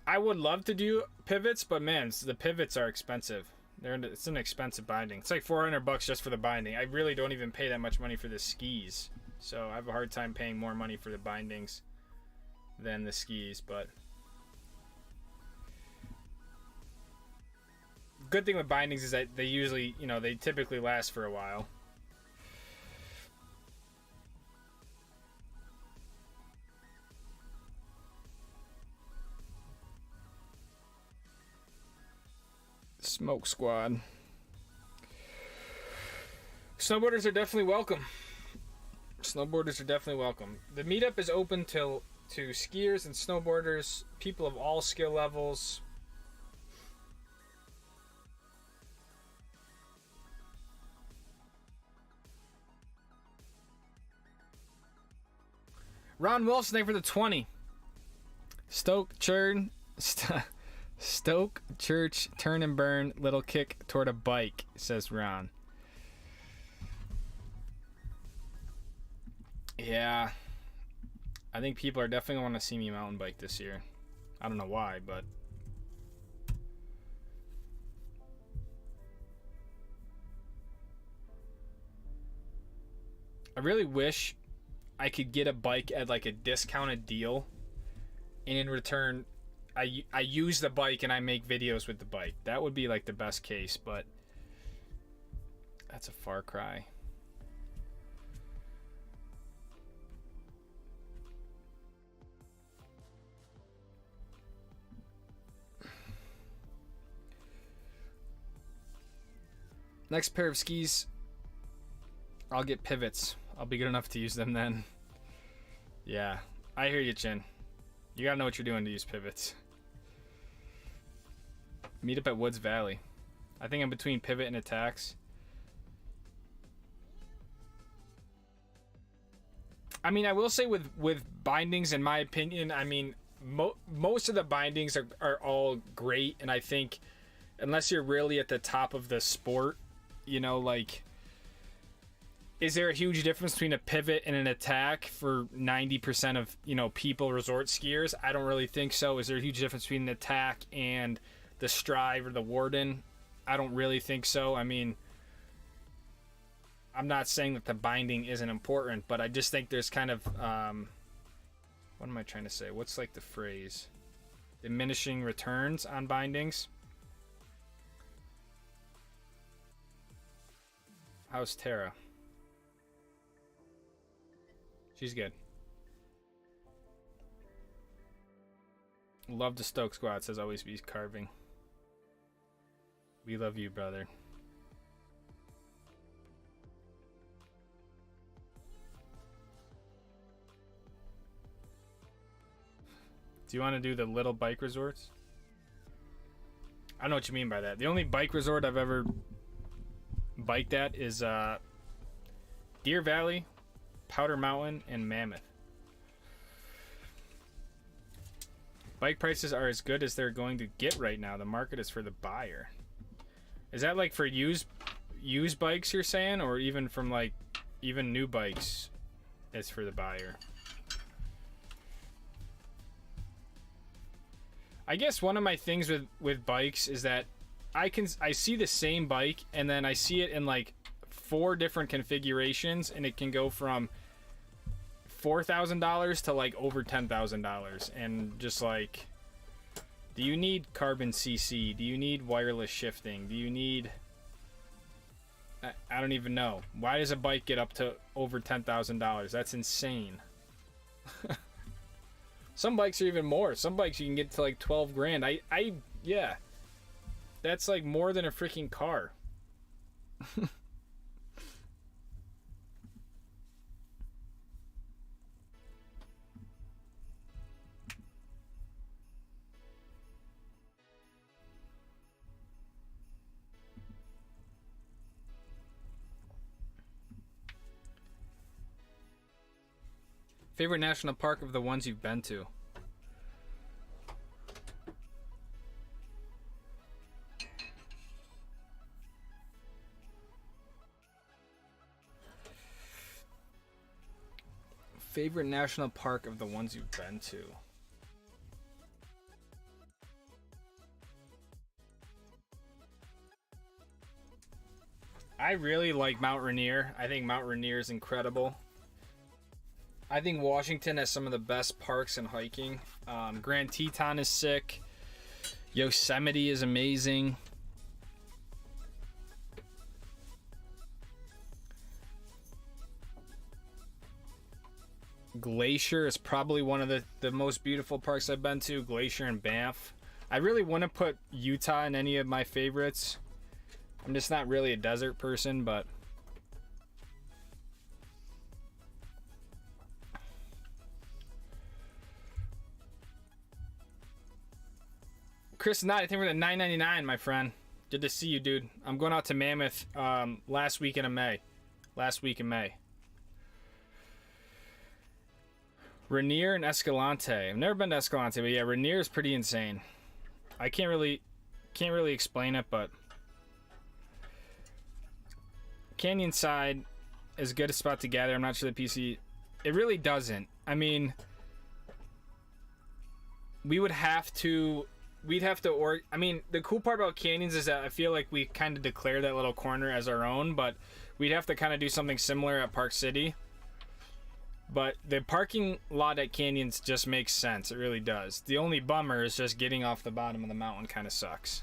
I would love to do pivots, but man, the pivots are expensive. It's an expensive binding. It's like $400 just for the binding. I really don't even pay that much money for the skis, so I have a hard time paying more money for the bindings than the skis. But good thing with bindings is that they usually, they typically last for a while. Smoke Squad. Snowboarders are definitely welcome. Snowboarders are definitely welcome. The meetup is open to skiers and snowboarders, people of all skill levels. Ron Wilson, thank you for the 20. Stoke Church, turn and burn, little kick toward a bike, says Ron. Yeah. I think people are definitely going to want to see me mountain bike this year. I don't know why, but... I really wish I could get a bike at like a discounted deal, and in return I use the bike and I make videos with the bike. That would be like the best case, but that's a far cry. Next pair of skis, I'll get pivots. I'll be good enough to use them then. Yeah, I hear you, Chin. You gotta know what you're doing to use pivots. Meet up at Woods Valley. I think I'm between pivot and attacks. I mean, I will say with bindings, in my opinion, I mean, most of the bindings are all great, and I think unless you're really at the top of the sport, you know, like, is there a huge difference between a pivot and an attack for 90% of, you know, people resort skiers? I don't really think so. Is there a huge difference between an attack and the Strive or the Warden? I don't really think so. I mean, I'm not saying that the binding isn't important, but I just think there's kind of, what am I trying to say? What's like the phrase? Diminishing returns on bindings. How's Tara? She's good. Love the Stoke Squad, says always be carving. We love you, brother. Do you want to do the little bike resorts? I don't know what you mean by that. The only bike resort I've ever biked at is Deer Valley, Powder Mountain, and Mammoth. Bike prices are as good as they're going to get right now. The market is for the buyer. Is that like for used bikes you're saying, or even from like even new bikes it's for the buyer? I guess one of my things with bikes is that I see the same bike and then I see it in like 4 different configurations, and it can go from $4,000 to like over $10,000, and just like, do you need carbon CC? Do you need wireless shifting? Do you need, I don't even know. Why does a bike get up to over $10,000? That's insane. Some bikes are even more. Some bikes you can get to like 12 grand. Yeah. That's like more than a freaking car. Favorite national park of the ones you've been to? Favorite national park of the ones you've been to? I really like Mount Rainier. I think Mount Rainier is incredible. I think Washington has some of the best parks in hiking. Grand Teton is sick. Yosemite is amazing. Glacier is probably one of the most beautiful parks I've been to. Glacier and Banff. I really wouldn't put Utah in any of my favorites. I'm just not really a desert person, but Chris Knott, I think we're at $9.99, my friend. Good to see you, dude. I'm going out to Mammoth last week in May. Rainier and Escalante. I've never been to Escalante, but yeah, Rainier is pretty insane. I can't really explain it, but Canyon Side is a good spot to gather. I'm not sure the PC. It really doesn't. I mean, we'd have to, I mean, the cool part about canyons is that I feel like we kind of declare that little corner as our own, but we'd have to kind of do something similar at Park City. But the parking lot at Canyons just makes sense. It really does. The only bummer is just getting off the bottom of the mountain kind of sucks.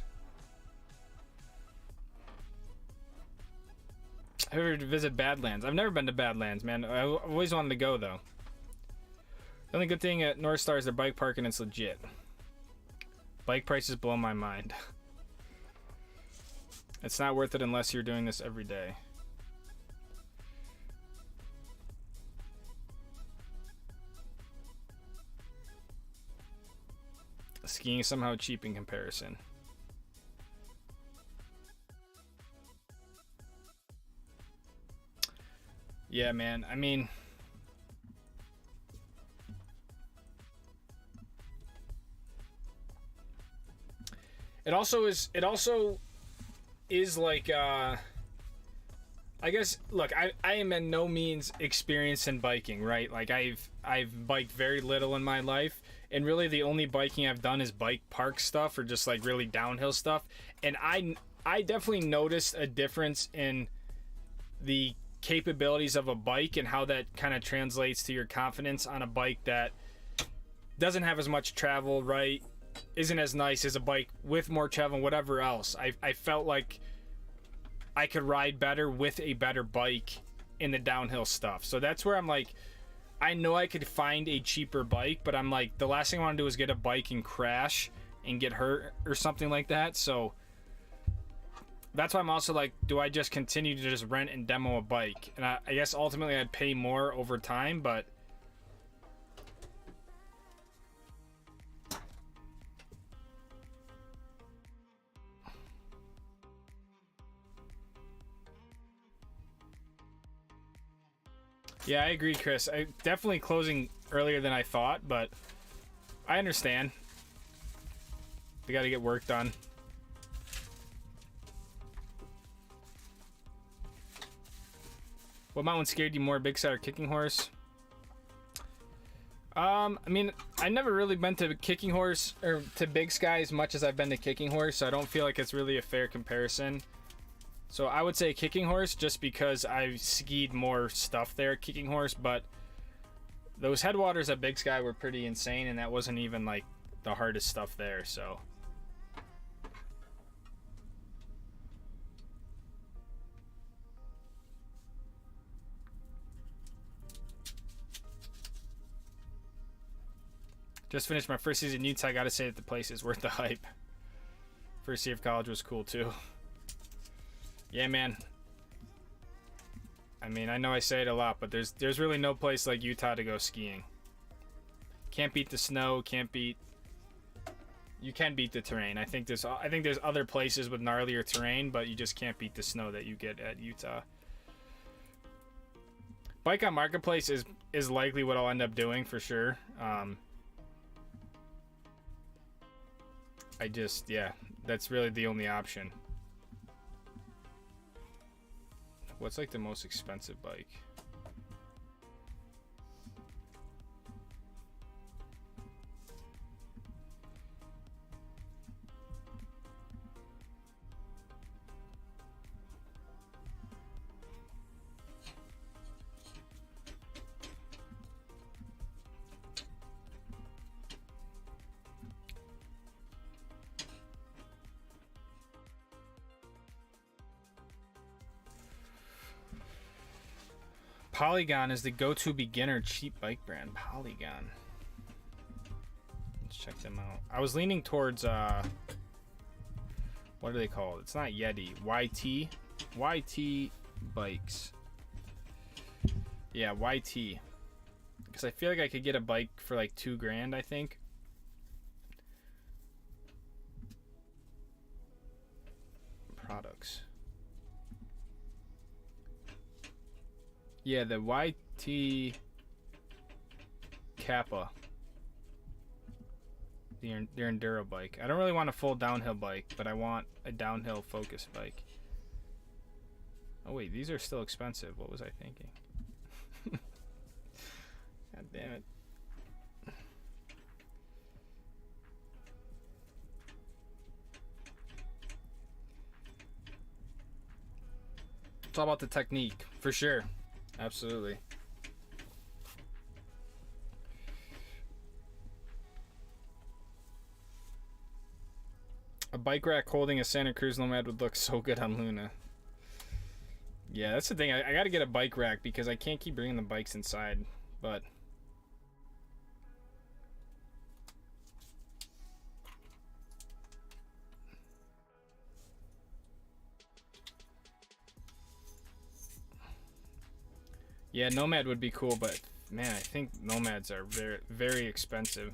Have you ever visit Badlands? I've never been to Badlands, man. I always wanted to go, though. The only good thing at North Star is their bike parking. It's legit. Bike prices blow my mind. It's not worth it unless you're doing this every day. Skiing is somehow cheap in comparison. Yeah, man. I mean, it also is like I guess, look, I am in no means experienced in biking, right? Like I've biked very little in my life, and really the only biking I've done is bike park stuff or just like really downhill stuff. And I definitely noticed a difference in the capabilities of a bike and how that kind of translates to your confidence on a bike that doesn't have as much travel, right? Isn't as nice as a bike with more travel and whatever else. I felt like I could ride better with a better bike in the downhill stuff. So that's where I'm like, I know I could find a cheaper bike, but I'm like, the last thing I want to do is get a bike and crash and get hurt or something like that. So that's why I'm also like, do I just continue to just rent and demo a bike? And I guess ultimately I'd pay more over time, but yeah, I agree, Chris. I definitely closing earlier than I thought, but I understand. We got to get work done. What mountain scared you more, Big Sky or Kicking Horse? I mean, I never really been to Kicking Horse or to Big Sky as much as I've been to Kicking Horse, so I don't feel like it's really a fair comparison. So I would say Kicking Horse just because I've skied more stuff there at Kicking Horse, but those headwaters at Big Sky were pretty insane, and that wasn't even like the hardest stuff there, so. Just finished my first season in Utah. I gotta say that the place is worth the hype. First year of college was cool too. Yeah, man. I mean, I know I say it a lot, but there's really no place like Utah to go skiing. Can't beat the snow. You can beat the terrain. I think there's other places with gnarlier terrain, but you just can't beat the snow that you get at Utah. Bike on Marketplace is likely what I'll end up doing for sure. Yeah, that's really the only option. What's like the most expensive bike? Polygon is the go-to beginner cheap bike brand. Polygon. Let's check them out. I was leaning towards what are they called? It's not Yeti. YT bikes. Yeah, YT. Because I feel like I could get a bike for like $2,000, I think. Products. Yeah, the YT Kappa. Their enduro bike. I don't really want a full downhill bike, but I want a downhill focused bike. Oh wait, these are still expensive. What was I thinking? God damn it. It's all about the technique, for sure. Absolutely. A bike rack holding a Santa Cruz Nomad would look so good on Luna. Yeah, that's the thing. I gotta get a bike rack because I can't keep bringing the bikes inside. But yeah, Nomad would be cool, but man, I think Nomads are very, very expensive.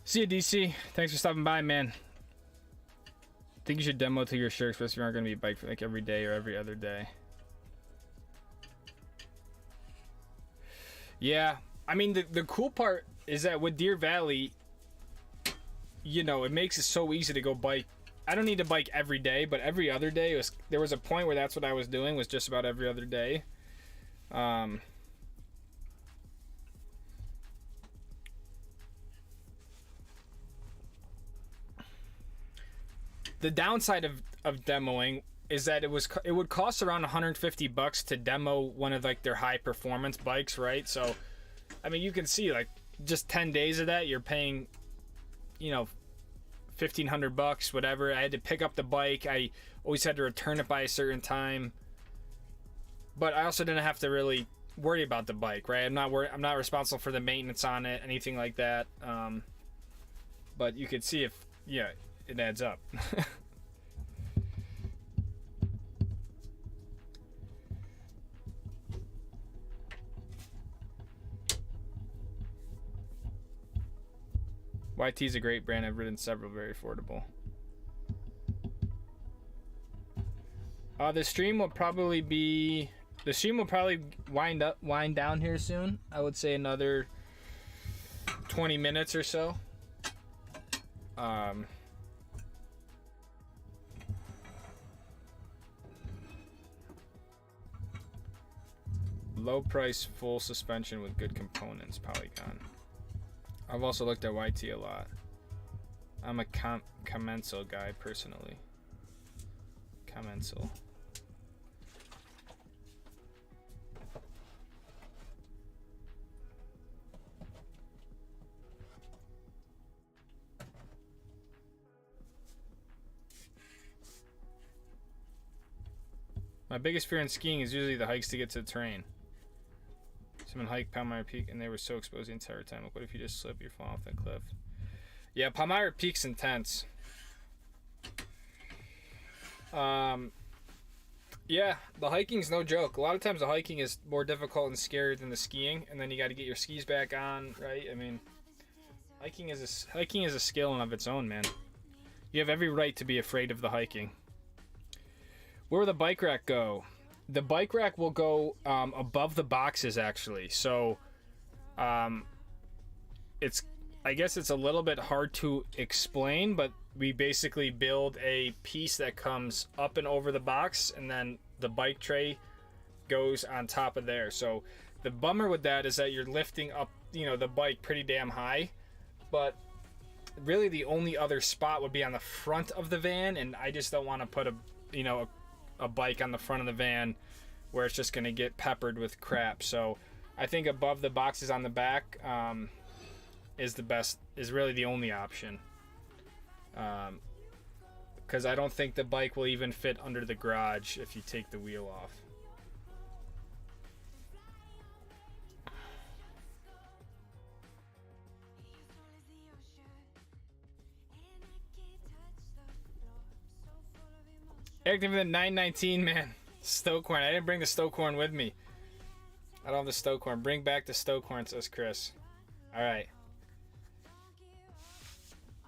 See you, DC. Thanks for stopping by, man. I think you should demo to your shirt, especially if you aren't going to be bike for like every day or every other day. Yeah, I mean, the cool part is that with Deer Valley, you know, it makes it so easy to go bike. I don't need to bike every day, but every other day, there was a point where that's what I was doing, was just about every other day. The downside of demoing is that it would cost around $150 to demo one of like their high performance bikes, right? So, I mean, you can see like just 10 days of that, you're paying, you know, $1,500, whatever. I had to pick up the bike. I always had to return it by a certain time, but I also didn't have to really worry about the bike, right? I'm not responsible for the maintenance on it, anything like that. But you could see if, yeah, it adds up. YT is a great brand. I've ridden several, very affordable. The stream will probably wind down here soon. I would say another 20 minutes or so. Low price, full suspension with good components, Polygon. I've also looked at YT a lot. I'm a Commensal guy personally. Commensal. My biggest fear in skiing is usually the hikes to get to the terrain. Someone hiked Palmyra Peak and they were so exposed the entire time. Like, what if you just slip, you're falling off that cliff? Yeah, Palmyra Peak's intense. Yeah, the hiking's no joke. A lot of times the hiking is more difficult and scarier than the skiing, and then you got to get your skis back on, right? I mean, hiking is a skill in of its own, man. You have every right to be afraid of the hiking. Where will the bike rack go? The bike rack will go above the boxes, actually. So, I guess it's a little bit hard to explain, but we basically build a piece that comes up and over the box, and then the bike tray goes on top of there. So the bummer with that is that you're lifting up, you know, the bike pretty damn high, but really the only other spot would be on the front of the van, and I just don't want to put a bike on the front of the van where it's just going to get peppered with crap. So I think above the boxes on the back is really the only option, because I don't think the bike will even fit under the garage if you take the wheel off. Active in the 919, man. Stokecorn. I didn't bring the Stokecorn with me. I don't have the Stokecorn. Bring back the Stokecorn, says Chris. Alright.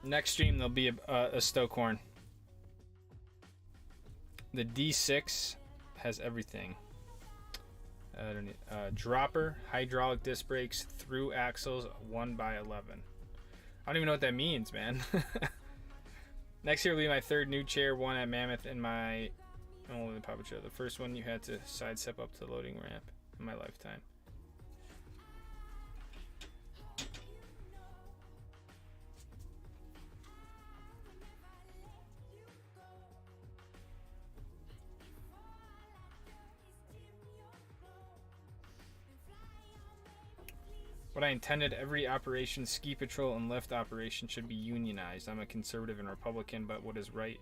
Next stream, there'll be a Stokecorn. The D6 has everything. Dropper, hydraulic disc brakes, through axles, 1x11. I don't even know what that means, man. Next year will be my third new chair, one at Mammoth in my only Papa chair. The first one you had to sidestep up to the loading ramp in my lifetime. What I intended, every operation, ski patrol and lift operation, should be unionized. I'm a conservative and Republican, but what is right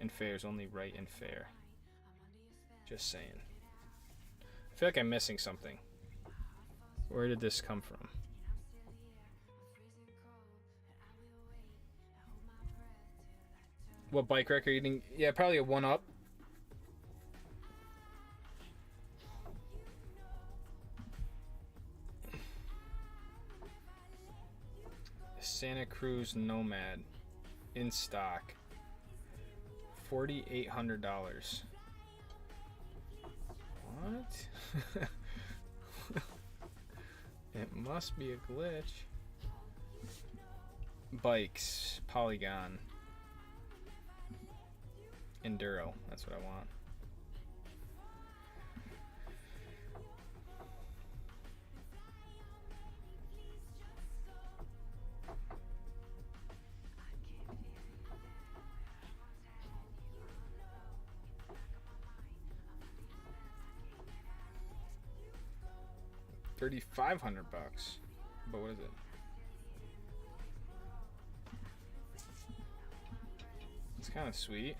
and fair is only right and fair. Just saying. I feel like I'm missing something. Where did this come from? What bike rack are you eating? Yeah, probably a 1-Up. Santa Cruz Nomad in stock, $4,800. What? It must be a glitch. Bikes, Polygon, Enduro. That's what I want. $3,500. But what is it? It's kind of sweet.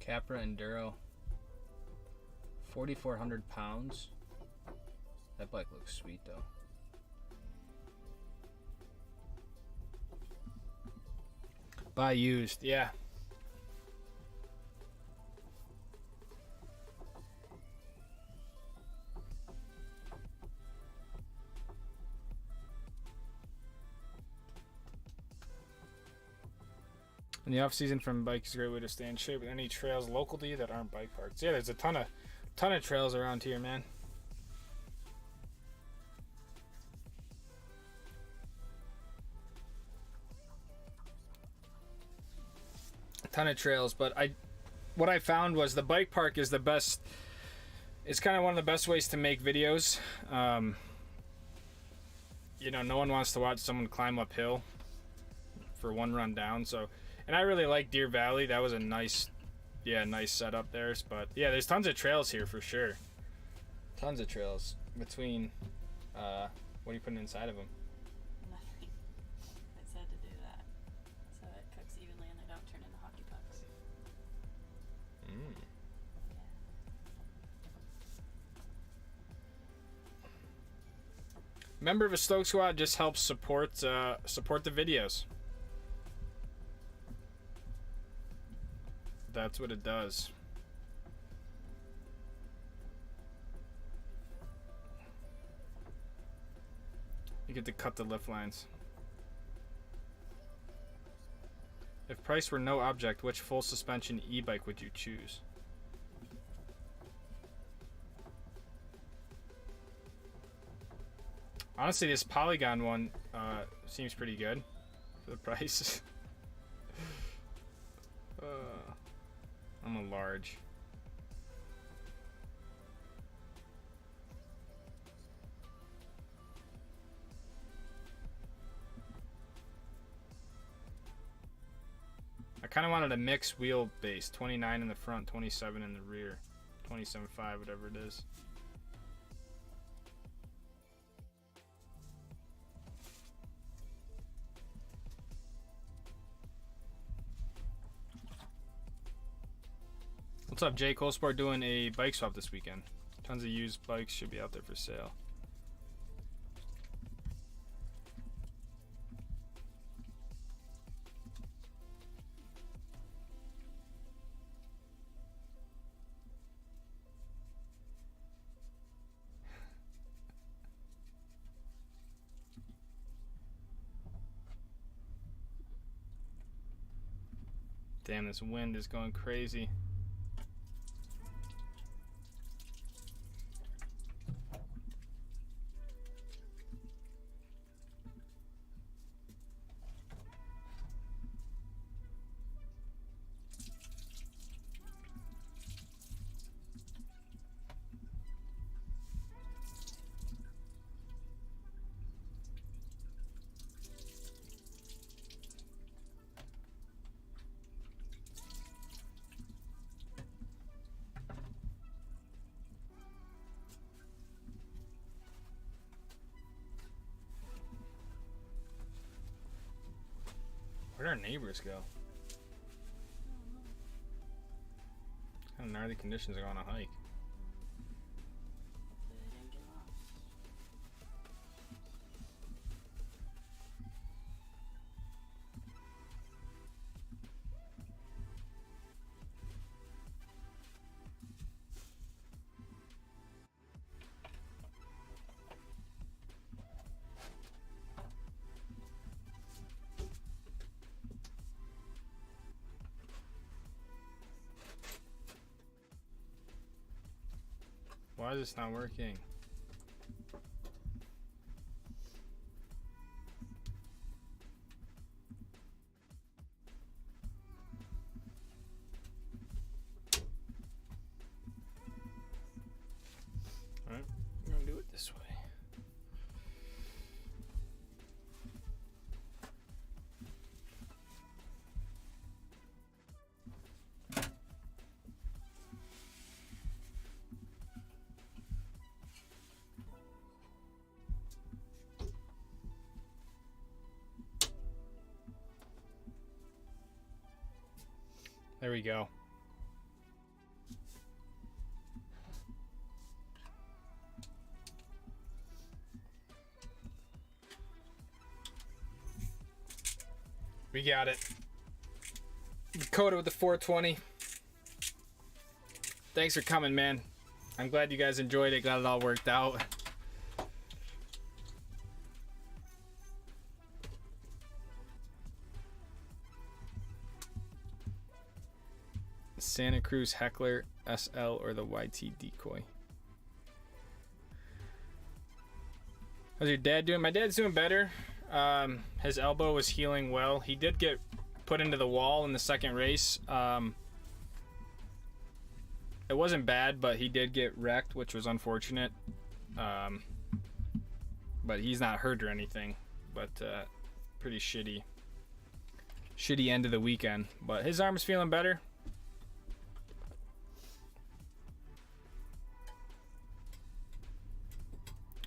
Capra Enduro, 4,400 pounds. That bike looks sweet though. Buy used, yeah. In the off season, from bikes is a great way to stay in shape. Any trails local to you that aren't bike parks? Yeah, there's a ton of trails around here, man. A ton of trails, but what I found was the bike park is the best. It's kind of one of the best ways to make videos. You know, no one wants to watch someone climb uphill for one run down, so. And I really like Deer Valley. That was a nice setup there. But yeah, there's tons of trails here for sure. Tons of trails between. What are you putting inside of them? Nothing. I said to do that, so it cooks evenly and they don't turn into hockey pucks. Member of a Stoke Squad just helps support the videos. That's what it does. You get to cut the lift lines. If price were no object, which full suspension e-bike would you choose? Honestly, this Polygon one seems pretty good for the price. I'm a large. I kind of wanted a mixed wheelbase, 29 in the front, 27 in the rear, 27.5, whatever it is. What's up, Jay? Cole Sport doing a bike swap this weekend. Tons of used bikes should be out there for sale. Damn, this wind is going crazy. Where'd our neighbors go? What kind of gnarly conditions are on a hike? They didn't get lost. Why is this not working? Alright, we're gonna do it this way. There we go. We got it. Dakota with the 420. Thanks for coming, man. I'm glad you guys enjoyed it. Glad it all worked out. Santa Cruz Heckler SL or the YT Decoy. How's your dad doing? My dad's doing better. His elbow was healing well. He did get put into the wall in the second race. It wasn't bad, but he did get wrecked, which was unfortunate. But he's not hurt or anything. But pretty shitty end of the weekend. But his arm's feeling better.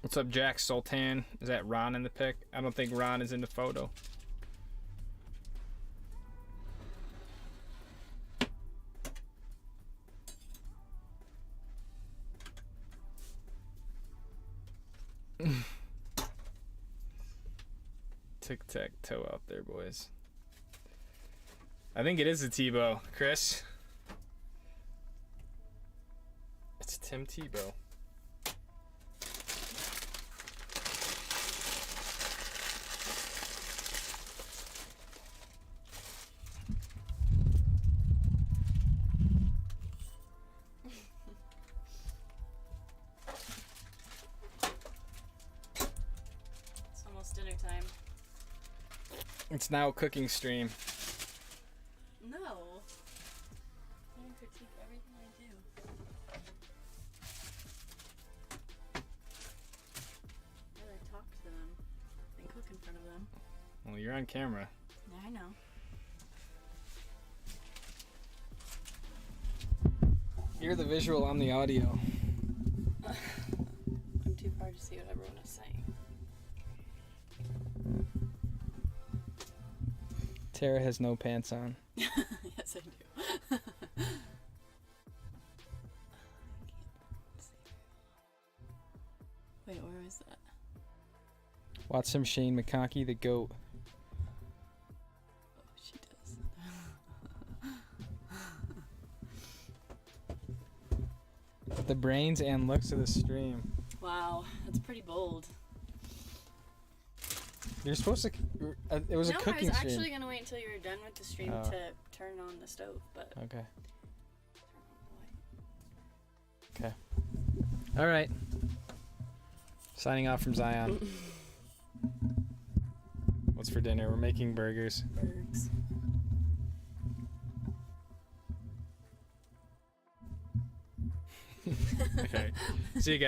What's up, Jack Sultan? Is that Ron in the pic? I don't think Ron is in the photo. tic-tac-toe out there, boys. I think it is a Tebow. Chris? It's Tim Tebow. It's almost dinner time. It's now cooking stream. No. I can critique everything I do. I'd rather talk to them than cook in front of them. Well, you're on camera. Yeah, I know. You're the visual, I'm the audio. I'm too far to see what everyone is saying. Tara has no pants on. Yes, I do. Wait, where was that? Watch some Shane McConkey, the GOAT. Oh, she does. The brains and looks of the stream. Wow, that's pretty bold. You're supposed to. It was a No, I cooking was stream. actually gonna wait until you were done with the stream Oh. to turn on the stove, but Okay. turn on All right. Signing off from Zion. What's for dinner? We're making burgers. the light. Bergs. Okay. See you guys.